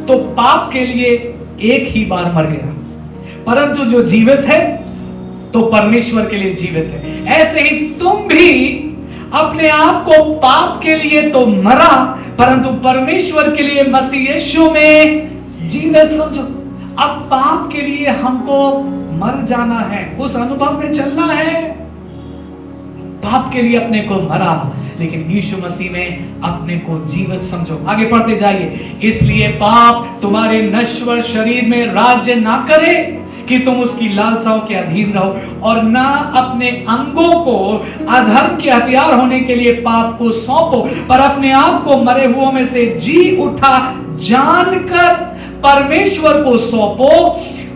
तो पाप के लिए एक ही बार मर गया, परंतु जो जीवित है तो परमेश्वर के लिए जीवित है। ऐसे ही तुम भी अपने आप को पाप के लिए तो मरा, परंतु परमेश्वर के लिए मसीह यीशु में जीवित समझो। अब पाप के लिए हमको मर जाना है, उस अनुभव में चलना है। पाप के लिए अपने को मरा, लेकिन यीशु मसीह में अपने को जीवित समझो। आगे पढ़ते जाइए। इसलिए पाप तुम्हारे नश्वर शरीर में राज्य ना करे कि तुम उसकी लालसाओं के अधीन रहो, और ना अपने अंगों को अधर्म के हथियार होने के लिए पाप को सौंपो, पर अपने आप को मरे हुओं में से जी उठा जानकर परमेश्वर को सौंपो,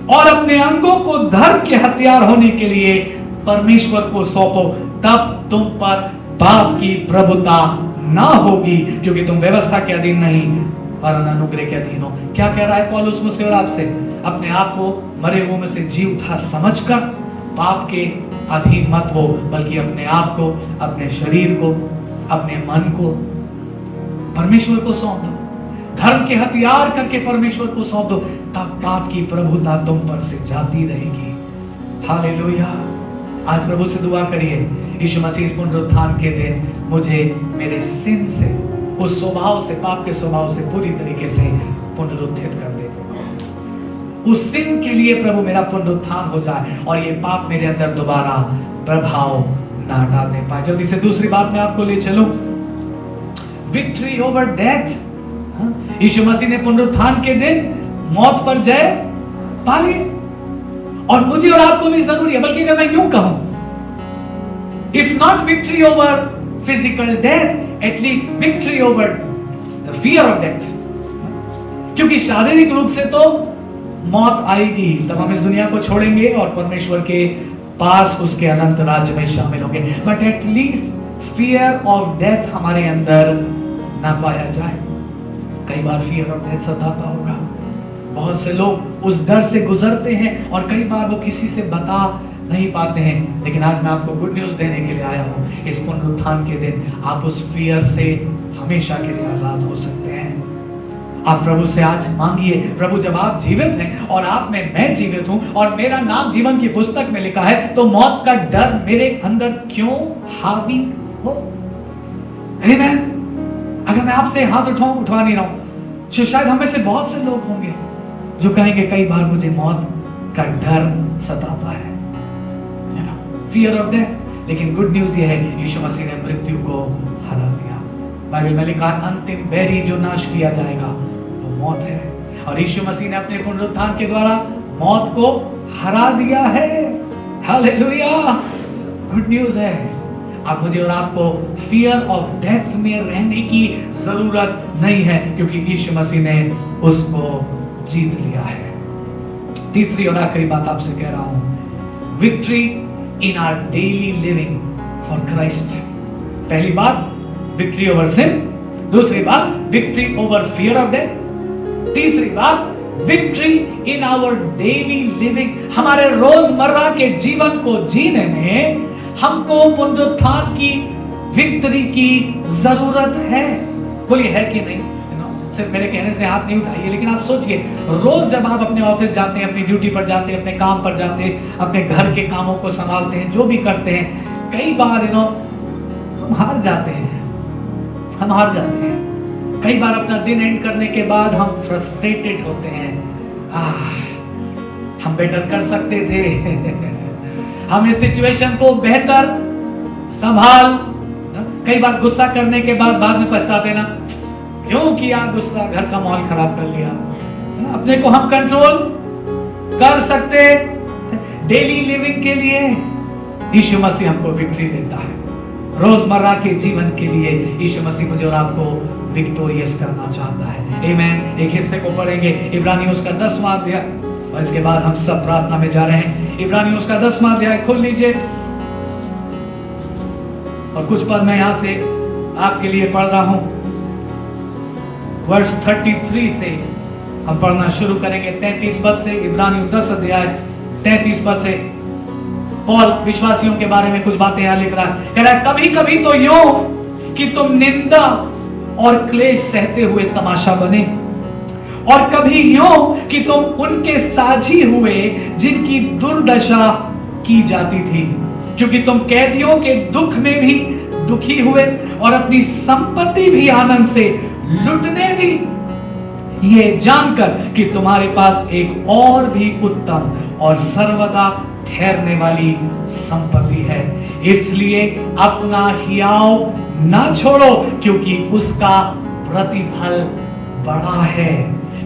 और अपने अंगों को धर्म के हथियार होने के लिए परमेश्वर को सौंपो। तब तुम पर पाप की प्रभुता ना होगी, क्योंकि तुम व्यवस्था के अधीन नहीं पर अनुग्रह के अधीन हो। क्या कह रहा है पौलुस मुझसे और आपसे? अपने आप को मरे हुओं में से जी उठा समझकर पाप के अधीन मत हो, बल्कि अपने आप को, अपने शरीर को, अपने मन को परमेश्वर को सौंप दो। धर्म के हथियार करके परमेश्वर को सौंप दो, तब पाप की प्रभुता तुम पर से जाती रहेगी। हालेलुया। आज प्रभु से दुआ करिए, यीशु मसीह पुनरुत्थान के दिन मुझे मेरे सिन से, उस स्वभाव से, पाप के स्वभाव से पूरी तरीके से पुनरुत्थित कर दे। उस सिन के लिए प्रभु मेरा पुनरुत्थान हो जाए और ये पाप मेरे अंदर दोबारा प्रभाव ना डालने पाए। जल्दी से दूसरी बात मैं आपको ले चलूं, विक्ट्री ओवर डेथ। यीशु मसीह ने पुनरुत्थान के दिन मौत पर जय पा ली, और मुझे और आपको भी जरूरी है। बल्कि अगर मैं यूं कहूं, if not victory over physical death, at least victory over the fear of death. क्योंकि शारीरिक रूप से तो मौत आएगी, तब हम इस दुनिया को छोड़ेंगे और परमेश्वर के पास उसके अनंत राज्य में शामिल होंगे। But at least fear of death हमारे अंदर ना पाया जाए। कई बार फियर ऑफ डेथ सताता होगा, बहुत से लोग उस डर से गुजरते हैं और कई बार वो किसी से बता नहीं पाते हैं। लेकिन आज मैं आपको गुड न्यूज़ देने के लिए आया हूँ। इस पुनरुत्थान के दिन आप उस फियर से हमेशा के लिए आजाद हो सकते हैं। आप प्रभु से आज मांगिए, प्रभु जब आप जीवित हैं और आप में मैं जीवित हूं और मेरा नाम जीवन की पुस्तक में लिखा है, तो मौत का डर मेरे अंदर क्यों हावी हो? आमीन। अगर मैं आपसे हाथ उठा नहीं रहा हूं, तो शायद हम में से बहुत से लोग होंगे जो कहेंगे कई बार मुझे मौत का डर सताता है, फियर ऑफ डेथ। लेकिन गुड न्यूज़ ये है, यीशु मसीह ने मृत्यु को हरा दिया। बाइबल में लिखा है अंतिम बैरी जो नाश किया जाएगा वो मौत है, और यीशु मसीह ने अपने पुनरुत्थान के द्वारा मौत को हरा दिया है। हालेलुया। गुड न्यूज़ है। अब मुझे और आपको फियर ऑफ डेथ में रहने की जरूरत नहीं है, क्योंकि यीशु मसीह ने उसको जीत लिया है। तीसरी और आखिरी बात आपसे कह रहा हूं, victory in our daily living for Christ. पहली बात विक्ट्री ओवर सिन, दूसरी बात victory over fear of death, तीसरी बात victory in our daily living. हमारे रोजमर्रा के जीवन को जीने में हमको पुनरुत्थान की विक्ट्री की जरूरत है। बोलिए है कि नहीं? सिर्फ मेरे कहने से हाथ नहीं उठाइए, लेकिन आप सोचिए, रोज जब आप अपने ऑफिस जाते हैं, अपनी ड्यूटी पर जाते हैं, अपने काम पर जाते हैं, अपने घर के कामों को संभालते हैं, जो भी करते हैं, कई बार हम हार जाते हैं। कई बार अपना दिन एंड करने के बाद हम फ्रस्ट्रेटेड होते हैं। हम बेटर कर सकते थे हम इस सिचुएशन को बेहतर संभाल। कई बार गुस्सा करने के बाद में पछताते ना, क्यों किया गुस्सा, घर का माहौल खराब कर लिया। अपने को हम कंट्रोल कर सकते। डेली लिविंग के लिए यीशु मसीह हमको विक्ट्री देता है। रोजमर्रा के जीवन के लिए यीशु मसीह मुझे और आपको विक्टोरियस करना चाहता है। आमीन। एक हिस्से को पढ़ेंगे, इब्रानियों का 10वां अध्याय, और इसके बाद हम सब प्रार्थना में जा रहे हैं। इब्रानियों का 10वां अध्याय खोल लीजिए। और कुछ पद मैं यहां से आपके लिए पढ़ रहा हूं। वर्ष 33 से हम पढ़ना शुरू करेंगे, 33 पद से। इब्रानियों 10 अध्याय 33 पद से पौल विश्वासियों के बारे में कुछ बातें यहां लिख रहा है। कह रहा है, कभी कभी तो यूं कि तुम निंदा और क्लेश सहते हुए तमाशा बने, और कभी यूं कि तुम उनके साझी हुए जिनकी दुर्दशा की जाती थी, क्योंकि तुम कैदियों के दुख में भी दुखी हुए और अपनी संपत्ति भी आनंद से लुटने दी, ये जानकर कि तुम्हारे पास एक और भी उत्तम और सर्वदा ठहरने वाली संपत्ति है। इसलिए अपना हियाव ना छोड़ो, क्योंकि उसका प्रतिफल बड़ा है।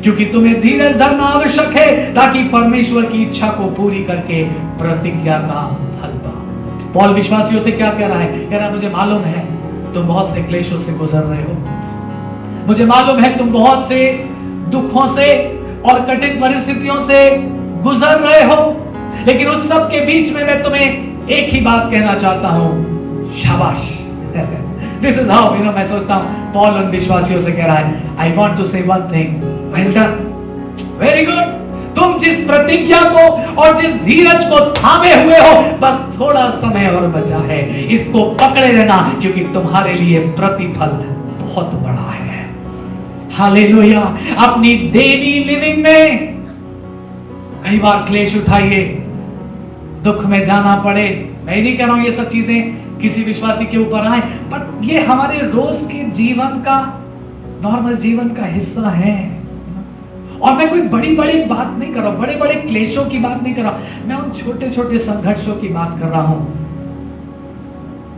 क्योंकि तुम्हें धीरज धरना आवश्यक है, ताकि परमेश्वर की इच्छा को पूरी करके प्रतिज्ञा का फल पाओ। पौल विश्वासियों से क्या कह रहा है? कह रहा है, मुझे मालूम है तुम बहुत से क्लेशों से गुजर रहे हो, मुझे मालूम है तुम बहुत से दुखों से और कठिन परिस्थितियों से गुजर रहे हो, लेकिन उस सब के बीच में मैं तुम्हें एक ही बात कहना चाहता हूं, शाबाश। दिस इज हाउ मैं सोचता हूं पौल उन विश्वासियों से कह रहा है, आई वॉन्ट टू से one thing, well done, very good. तुम जिस प्रतिज्ञा को और जिस धीरज को थामे हुए हो, बस थोड़ा समय और बचा है, इसको पकड़े रहना, क्योंकि तुम्हारे लिए प्रतिफल बहुत बड़ा है। हालेलुया। अपनी डेली लिविंग में कई बार क्लेश उठाइए, दुख में जाना पड़े। मैं नहीं कह रहा हूं ये सब चीजें किसी विश्वासी के ऊपर आए, बट ये हमारे रोज के जीवन का, नॉर्मल जीवन का हिस्सा है। और मैं कोई बड़ी बड़ी बात नहीं कर रहा हूं, बड़े बड़े क्लेशों की बात नहीं कर रहा हूं, मैं उन छोटे छोटे संघर्षों की बात कर रहा हूं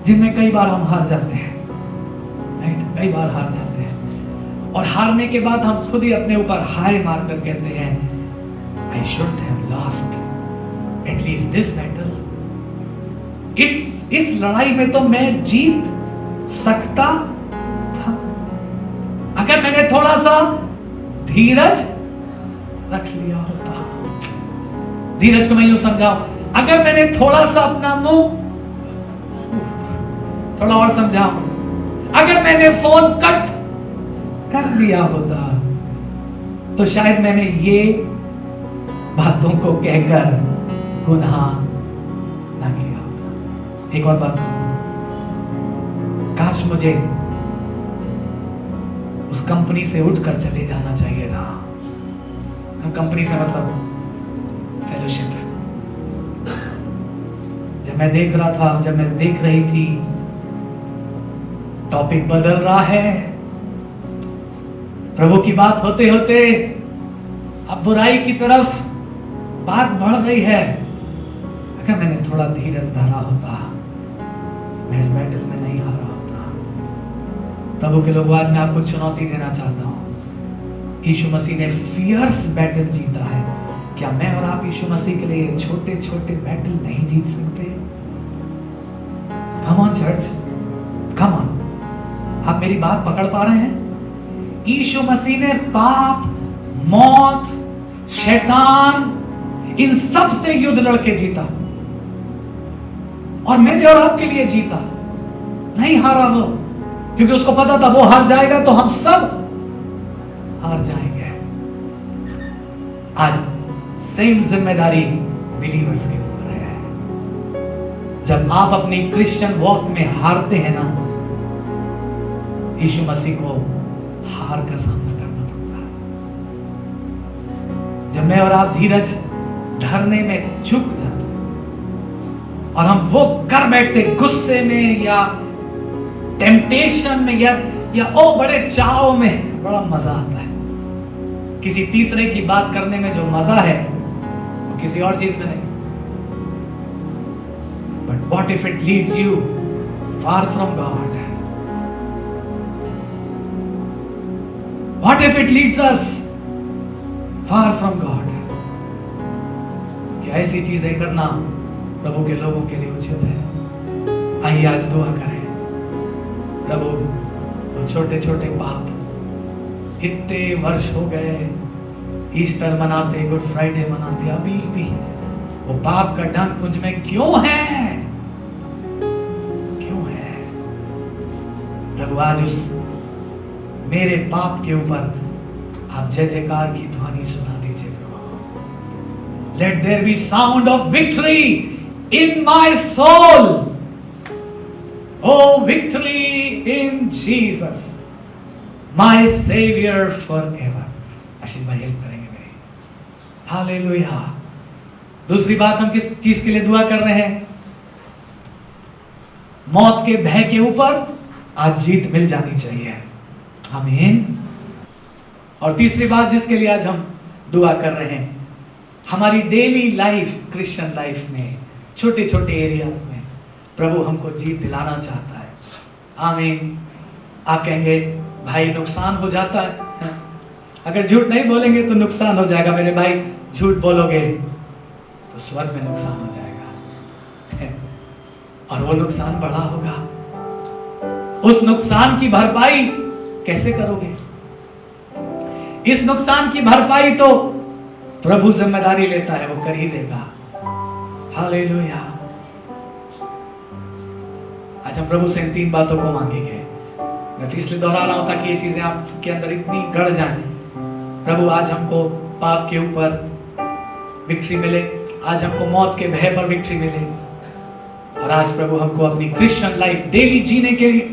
जिनमें कई बार हम हार जाते हैं, कई बार हार जाते हैं, और हारने के बाद हम खुद ही अपने ऊपर हाय मारकर कहते हैं, I should have lost at least this battle. इस लड़ाई में तो मैं जीत सकता था, अगर मैंने थोड़ा सा धीरज रख लिया होता। धीरज को मैं यूं समझाऊं, अगर मैंने थोड़ा सा अपना मुंह, थोड़ा और समझाऊं, अगर मैंने फोन कट कर दिया होता, तो शायद मैंने ये बातों को कहकर गुनाह ना किया होता। एक और बात कहूं, काश मुझे उस कंपनी से उठकर चले जाना चाहिए था। कंपनी से मतलब फेलोशिप। जब मैं देख रहा था, जब मैं देख रही थी, टॉपिक बदल रहा है, प्रभु की बात होते होते अब बुराई की तरफ बात बढ़ रही है। अगर मैंने थोड़ा धीरज धरा होता, मैं इस बैटल में नहीं हारा होता। प्रभु के लोग, आज मैं आपको चुनौती देना चाहता हूं। यीशु मसीह ने फियर्स बैटल जीता है, क्या मैं और आप यीशु मसीह के लिए छोटे छोटे बैटल नहीं जीत सकते? Come on church, come on. आप मेरी बात पकड़ पा रहे हैं? यीशु मसीह ने पाप, मौत, शैतान, इन सब से युद्ध लड़के जीता, और मेरे और आपके लिए जीता। नहीं हारा वो, क्योंकि उसको पता था वो हार जाएगा तो हम सब हार जाएंगे। आज सेम जिम्मेदारी बिलीवर्स के ऊपर है। जब आप अपनी क्रिश्चियन वॉक में हारते हैं ना, यीशु मसीह को हार का सामना करना पड़ता है। जब मैं और आप धीरज धरने में चूक जाते और हम वो कर बैठते गुस्से में या टेम्पटेशन में या ओ बड़े चाव में, बड़ा मजा आता है। किसी तीसरे की बात करने में जो मजा है वो किसी और चीज में नहीं। But what if it leads you far from God? What if it leads us far from God? क्या ऐसी चीजें करना प्रभु के लोगों के लिए उचित है? आइए आज दुआ करें। प्रभु, छोटे छोटे पाप, इतने वर्ष हो गए, ईस्टर मनाते, गुड फ्राइडे मनाते, अभी भी वो पाप का डंक मुझ में क्यों है? क्यों है? प्रभु आज उस मेरे पाप के ऊपर आप जय जयकार की ध्वनि सुना दीजिए प्रभु। Let there be sound of victory in my soul, O victory in Jesus my saviour forever. Ashish भाई हेल्प करेंगे मेरे। हालेलुया। दूसरी बात हम किस चीज के लिए दुआ कर रहे हैं? मौत के भय के ऊपर आज जीत मिल जानी चाहिए। आमीन। और तीसरी बात जिसके लिए आज हम दुआ कर रहे हैं, हमारी डेली लाइफ, क्रिश्चियन लाइफ में छोटे छोटे एरियाज में प्रभु हमको जीत दिलाना चाहता है। आमीन। आप कहेंगे भाई नुकसान हो जाता है, अगर झूठ नहीं बोलेंगे तो नुकसान हो जाएगा। मेरे भाई झूठ बोलोगे तो स्वर्ग में नुकसान हो जाएगा और वो नुकसान बड़ा होगा। उस नुकसान की भरपाई कैसे करोगे? इस नुकसान की भरपाई तो प्रभु जिम्मेदारी लेता है, वो कर ही देगा। हालेलुया। आज हम प्रभु से इन 3 बातों को मांगेंगे। मैं फिर इसलिए दोहरा रहा हूं ताकि ये चीजें आपके अंदर इतनी गड़ जाएं। प्रभु आज हमको पाप के ऊपर विक्ट्री मिले, आज हमको मौत के भय पर विक्ट्री मिले, और आज प्रभु हमको अपनी क्रिश्चियन लाइफ डेली जीने के लिए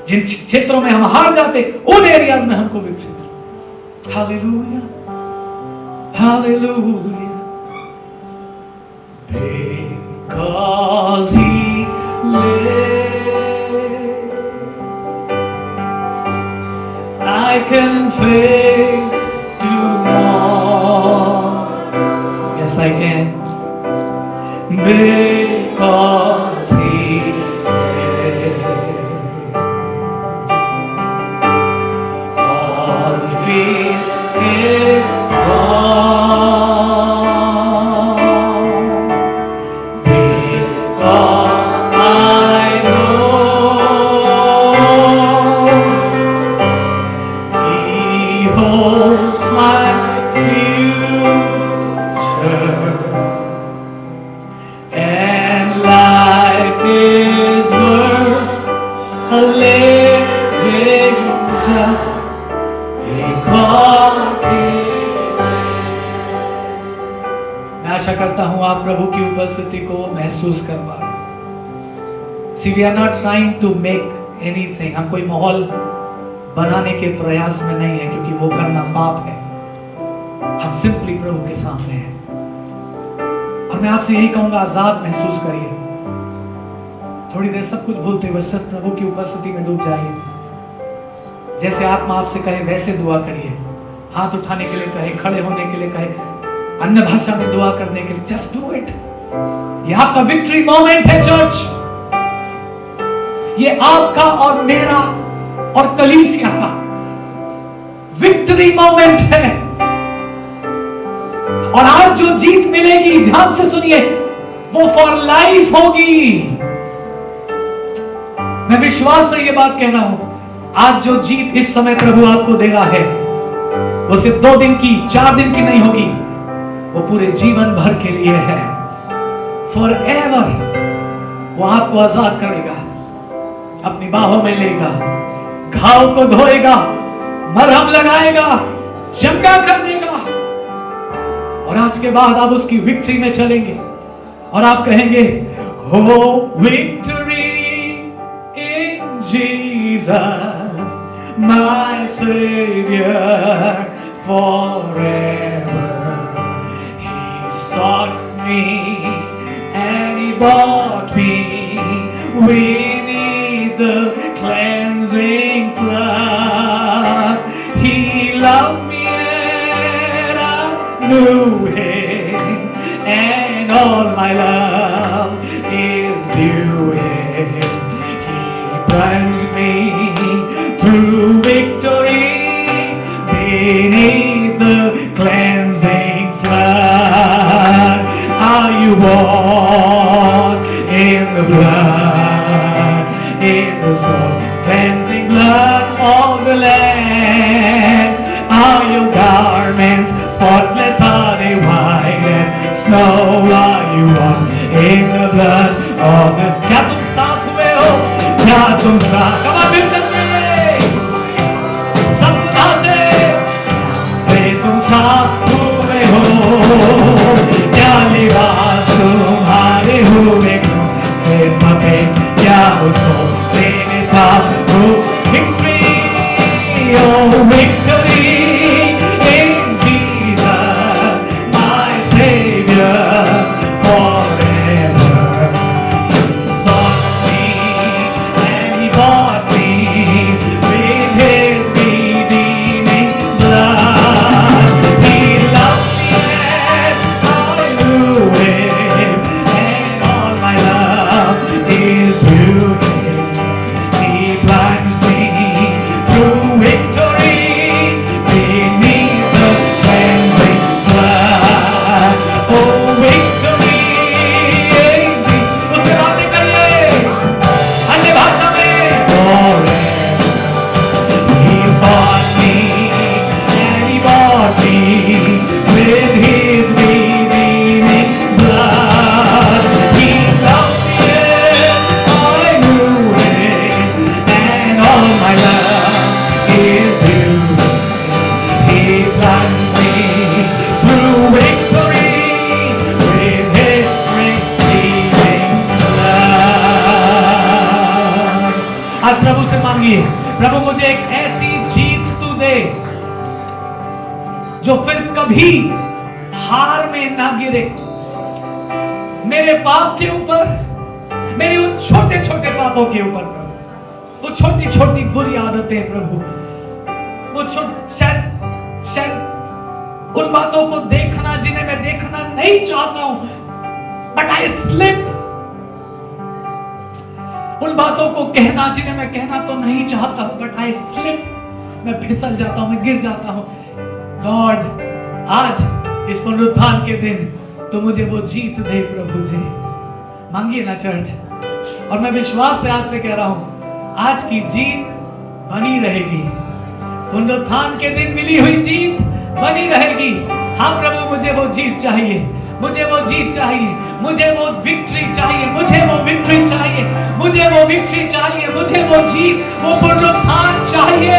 जिन क्षेत्रों में हम हार जाते उन एरियाज में हमको विक्ट्री मिले। Hallelujah, hallelujah. Because he lives, I can face tomorrow. Yes, I can. Because he lives, all fear is gone. Because I know he holds my future, and life is worth a living just because he lives. मैं आशा करता हूं आप प्रभु की उपस्थिति को महसूस कर पा रहे हैं। See, we are not trying to make anything. हम कोई माहौल बनाने के प्रयास में नहीं है, क्योंकि वो करना पाप है। हम सिंपली प्रभु के सामने हैं, और मैं आपसे यही कहूंगा, आजाद महसूस करिए। थोड़ी देर सब कुछ भूलते हुए सिर्फ प्रभु की उपस्थिति में डूब जाइए। जैसे आत्मा आपसे कहे वैसे दुआ करिए। हाथ उठाने के लिए कहे, खड़े होने के लिए कहे, अन्य भाषा में दुआ करने के लिए, जस्ट डू इट। ये आपका विक्ट्री मोमेंट है चर्च। ये आपका और मेरा और कलीसिया का विक्ट्री मोमेंट है। और आज जो जीत मिलेगी, ध्यान से सुनिए, वो फॉर लाइफ होगी। मैं विश्वास से ये बात कह रहा हूं, आज जो जीत इस समय प्रभु आपको दे रहा है, वो सिर्फ 2 दिन की, 4 दिन की नहीं होगी, वो पूरे जीवन भर के लिए है। फॉर एवर वो आपको आजाद करेगा, अपनी बाहों में लेगा, घाव को धोएगा, मरहम लगाएगा, चंगा कर देगा, और आज के बाद आप उसकी विक्ट्री में चलेंगे और आप कहेंगे, हो victory in Jesus my saviour forever. He sought me and he bought me. We need the cleansing flood. He loved me and I knew him, and all my love is due him. He plunged me through victory beneath the cleansing flood. Are you washed in the blood, in the soul cleansing blood of the Lamb? Are your garments spotless? Are they white as snow? Are you washed in the blood of the? क्या तुम साफ हुए हो? क्या तुम साफ? Come on, lift up your hands. soul. Name is our victory. Oh, victory in Jesus, my Savior, forever. Sought me and He bought me with His redeeming blood. He loved me and I knew Him, and all my love is to Him. He plunged me through victory beneath the cleansing flood. Oh, victory! उसे बातें करिए अन्य भाषा में। Forever He sought me and He bought me with His redeeming blood. He loved me and I knew Him, and all my love is due. He plunged me through victory with His redeeming blood. आज प्रभु से मांगिए, प्रभु मुझे एक ऐसी जीत तू दे जो फिर कभी हार में ना गिरे। मेरे पाप के ऊपर, मेरे उन छोटे छोटे पापों के ऊपर प्रभु, वो छोटी छोटी बुरी आदतें प्रभु, वो शायद उन बातों को देखना जिन्हें मैं देखना नहीं चाहता हूं, बट आई स्लिप। उन बातों को कहना जिन्हें मैं कहना तो नहीं चाहता हूं, बट आई स्लिप। मैं फिसल जाता हूं, मैं गिर जाता हूं। लॉर्ड, आज इस पुनरुत्थान के दिन तो मुझे वो जीत दे प्रभु जी। मांगिए ना चर्च। और मैं विश्वास से आपसे कह रहा हूं, आज की जीत बनी रहेगी। पुनरुत्थान के दिन मिली हुई जीत बनी रहेगी। हाँ प्रभु, मुझे वो जीत चाहिए, मुझे वो जीत चाहिए, मुझे वो विक्ट्री चाहिए, मुझे वो विक्ट्री चाहिए, मुझे वो विक्ट्री चाहिए, मुझे वो जीत, वो पुनरुत्थान चाहिए।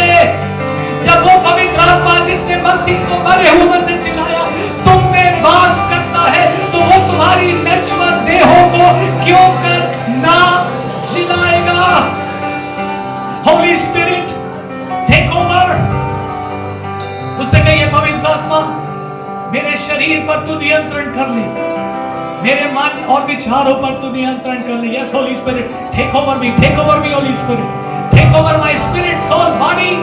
जब वो पवित्र आत्मा जिसने मसीह को मरे हुए से जिलाया तुम में वास करता है, तो वो तुम्हारी नश्वर देहों को क्यों कर ना जिलाएगा। Holy Spirit take over. उससे कहिए, पवित्र आत्मा मेरे शरीर पर तू नियंत्रण कर ले, मेरे मन और विचारों पर तू नियंत्रण कर ले। Yes Holy Spirit, take over me Holy Spirit, take over my spirit, soul, body.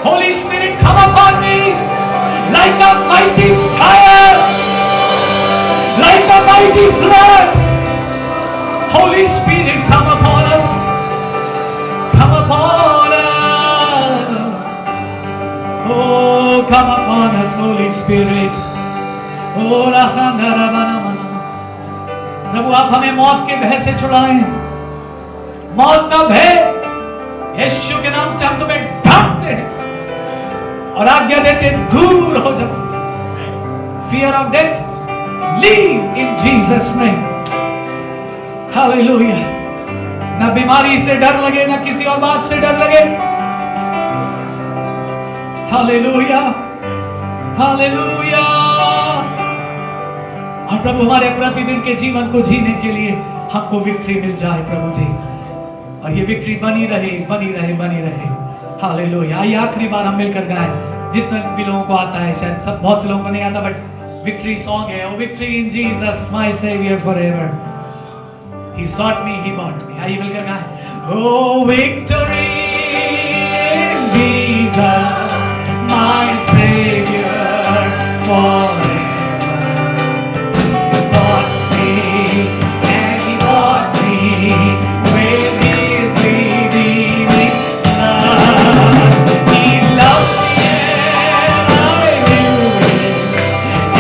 Holy Spirit, come upon me like a mighty fire, like a mighty flood. Holy Spirit, come upon us, come upon us. Oh, come upon us, Holy Spirit. Oh, प्रभु आप हमें मौत के भय से छुड़ाएं। मौत का भय यीशु के नाम से हम तुम्हें ढांकते हैं और आज्ञा देते दूर हो जाओ। Fear of death, leave in Jesus' name. Hallelujah. ना बीमारी से डर लगे, ना किसी और बात से डर लगे। Hallelujah, Hallelujah. और प्रभु हमारे प्रतिदिन के जीवन को जीने के लिए हमको विक्ट्री मिल जाए प्रभु जी, और ये विक्ट्री बनी रहे, बनी रहे, बनी रहे। हालेलुया। आइए आखिरी बार हम मिलकर गाएं, जितने भी लोगों को आता है, शायद सब बहुत से लोगों को नहीं आता, बट विक्ट्री सॉन्ग है। O victory in Jesus my saviour forever, he sought me, he bought me. आइए मिलकर गाएं, O victory in Jesus my saviour forever, he sought me and he bought me with his redeeming blood. He loved me and I knew him,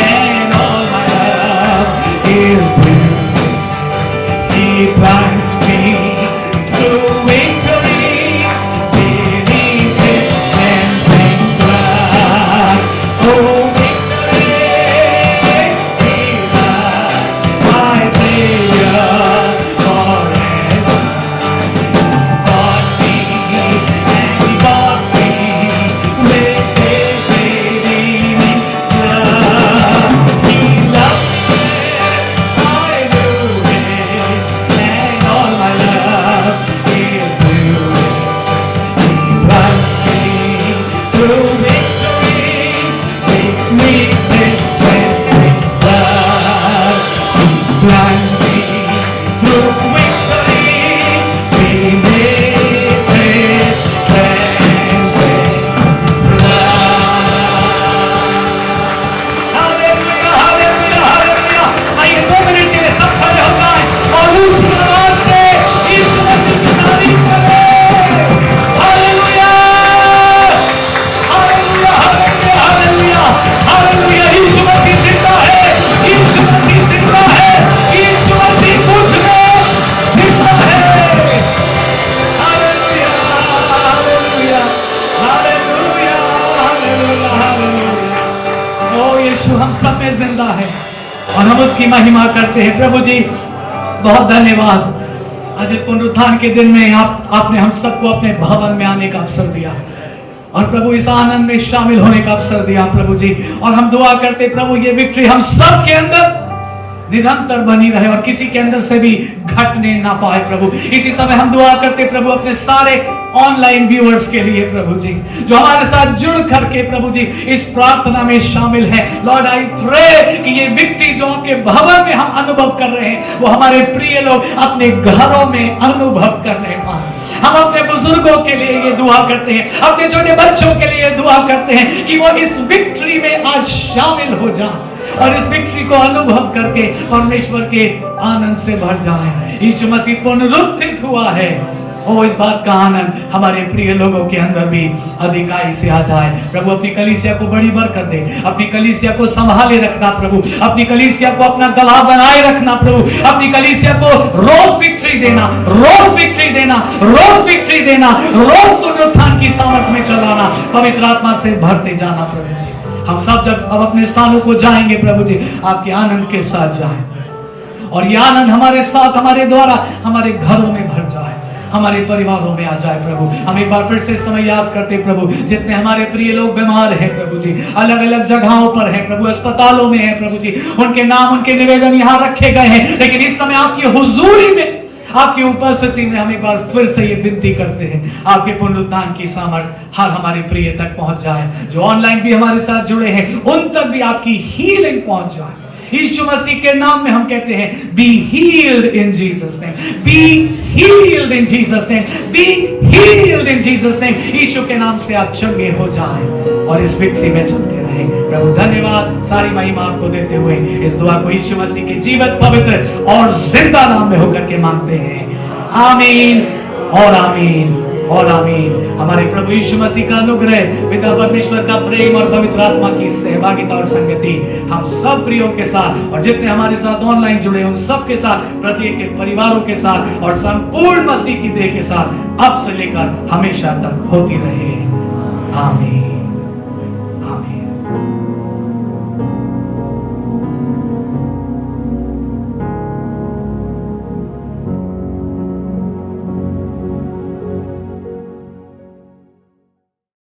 and all my love is due. He plunged me through victory beneath his hands. plant me through victory. We make it and hallelujah hallelujah hallelujah. आइए 2 minute के लिए सब खड़े हो जाएं और ऊंची आवाज से यीशु मसीह की तारीफ करें। Hallelujah hallelujah hallelujah hallelujah hallelujah. यीशु मसीह जिंदा है, यीशु मसीह जिंदा है, यीशु मसीह मुझ में जिंदा है। Hallelujah hallelujah hallelujah hallelujah hallelujah. ओ यीशु हम सब में जिंदा है और हम उसकी महिमा करते हैं। प्रभु जी बहुत धन्यवाद। आज इस पुनरुत्थान के दिन में आपने हम सबको अपने भवन में आने का अवसर दिया और प्रभु इस आनंद में शामिल होने का अवसर दिया प्रभु जी। और हम दुआ करते प्रभु ये विक्ट्री हम सब के अंदर निरंतर बनी रहे और किसी के अंदर से भी घटने ना पाए प्रभु। इसी समय हम दुआ करते प्रभु अपने सारे ऑनलाइन व्यूअर्स के लिए प्रभु जी, जो हमारे साथ जुड़ करके प्रभु जी इस प्रार्थना में शामिल है। लॉर्ड आई प्रे कि ये विक्ट्री जो आपके भवन में हम अनुभव कर रहे हैं वो हमारे प्रिय लोग अपने घरों में अनुभव करने पाए। हम अपने बुजुर्गों के लिए ये दुआ करते हैं, अपने छोटे बच्चों के लिए दुआ करते हैं कि वो इस विक्ट्री में आज शामिल हो जाए और इस विक्ट्री को अनुभव करके परमेश्वर के आनंद से भर जाए। यीशु मसीह पुनरुत्थित हुआ है। ओ इस बात का आनंद हमारे प्रिय लोगों के अंदर भी अधिकाई से आ जाए। प्रभु अपनी कलीसिया को बड़ी बरकत दे, अपनी कलीसिया को संभाले रखना प्रभु, अपनी कलीसिया को अपना गवाह बनाए रखना प्रभु, अपनी कलीसिया को रोज विक्ट्री देना, रोज विक्ट्री देना, रोज विक्ट्री देना, रोज पुनरुत्थान की सामर्थ में चलाना, पवित्र आत्मा से भरते जाना प्रभु जी। हम सब जब अब अपने स्थानों को जाएंगे प्रभु जी आपके आनंद के साथ जाएं और ये आनंद हमारे साथ हमारे द्वारा हमारे घरों में भर जाए, हमारे परिवारों में आ जाए प्रभु। हम एक बार फिर से समय याद करते प्रभु, जितने हमारे प्रिय लोग बीमार हैं प्रभु जी, अलग अलग जगहों पर हैं प्रभु, अस्पतालों में हैं प्रभु जी, उनके नाम उनके निवेदन यहाँ रखे गए हैं। लेकिन इस समय आपकी हुजूरी में, आपकी उपस्थिति में हम एक बार फिर से ये विनती करते हैं आपके पुनरुत्थान की सामर्थ हर हमारे प्रिय तक पहुंच जाए। जो ऑनलाइन भी हमारे साथ जुड़े हैं उन तक भी आपकी हीलिंग पहुंच जाए। यीशु मसीह के नाम में हम कहते हैं be healed in Jesus name, be healed in Jesus name, be healed in Jesus name. यीशु के नाम से आप चंगे हो जाएं और इस विक्ट्री में चलते रहें। प्रभु धन्यवाद, सारी महिमा आपको देते हुए इस दुआ को यीशु मसीह के जीवित पवित्र और जिंदा नाम में होकर के मांगते हैं। आमीन और आमीन और आमीन। हमारे प्रभु यीशु मसीह का अनुग्रह, पिता परमेश्वर का प्रेम और पवित्र आत्मा की सहभागिता और संगति हम सब प्रियों के साथ और जितने हमारे साथ ऑनलाइन जुड़े उन सब के साथ, प्रत्येक के परिवारों के साथ और संपूर्ण मसीह की देह के साथ अब से लेकर हमेशा तक होती रहे। आमीन आमीन।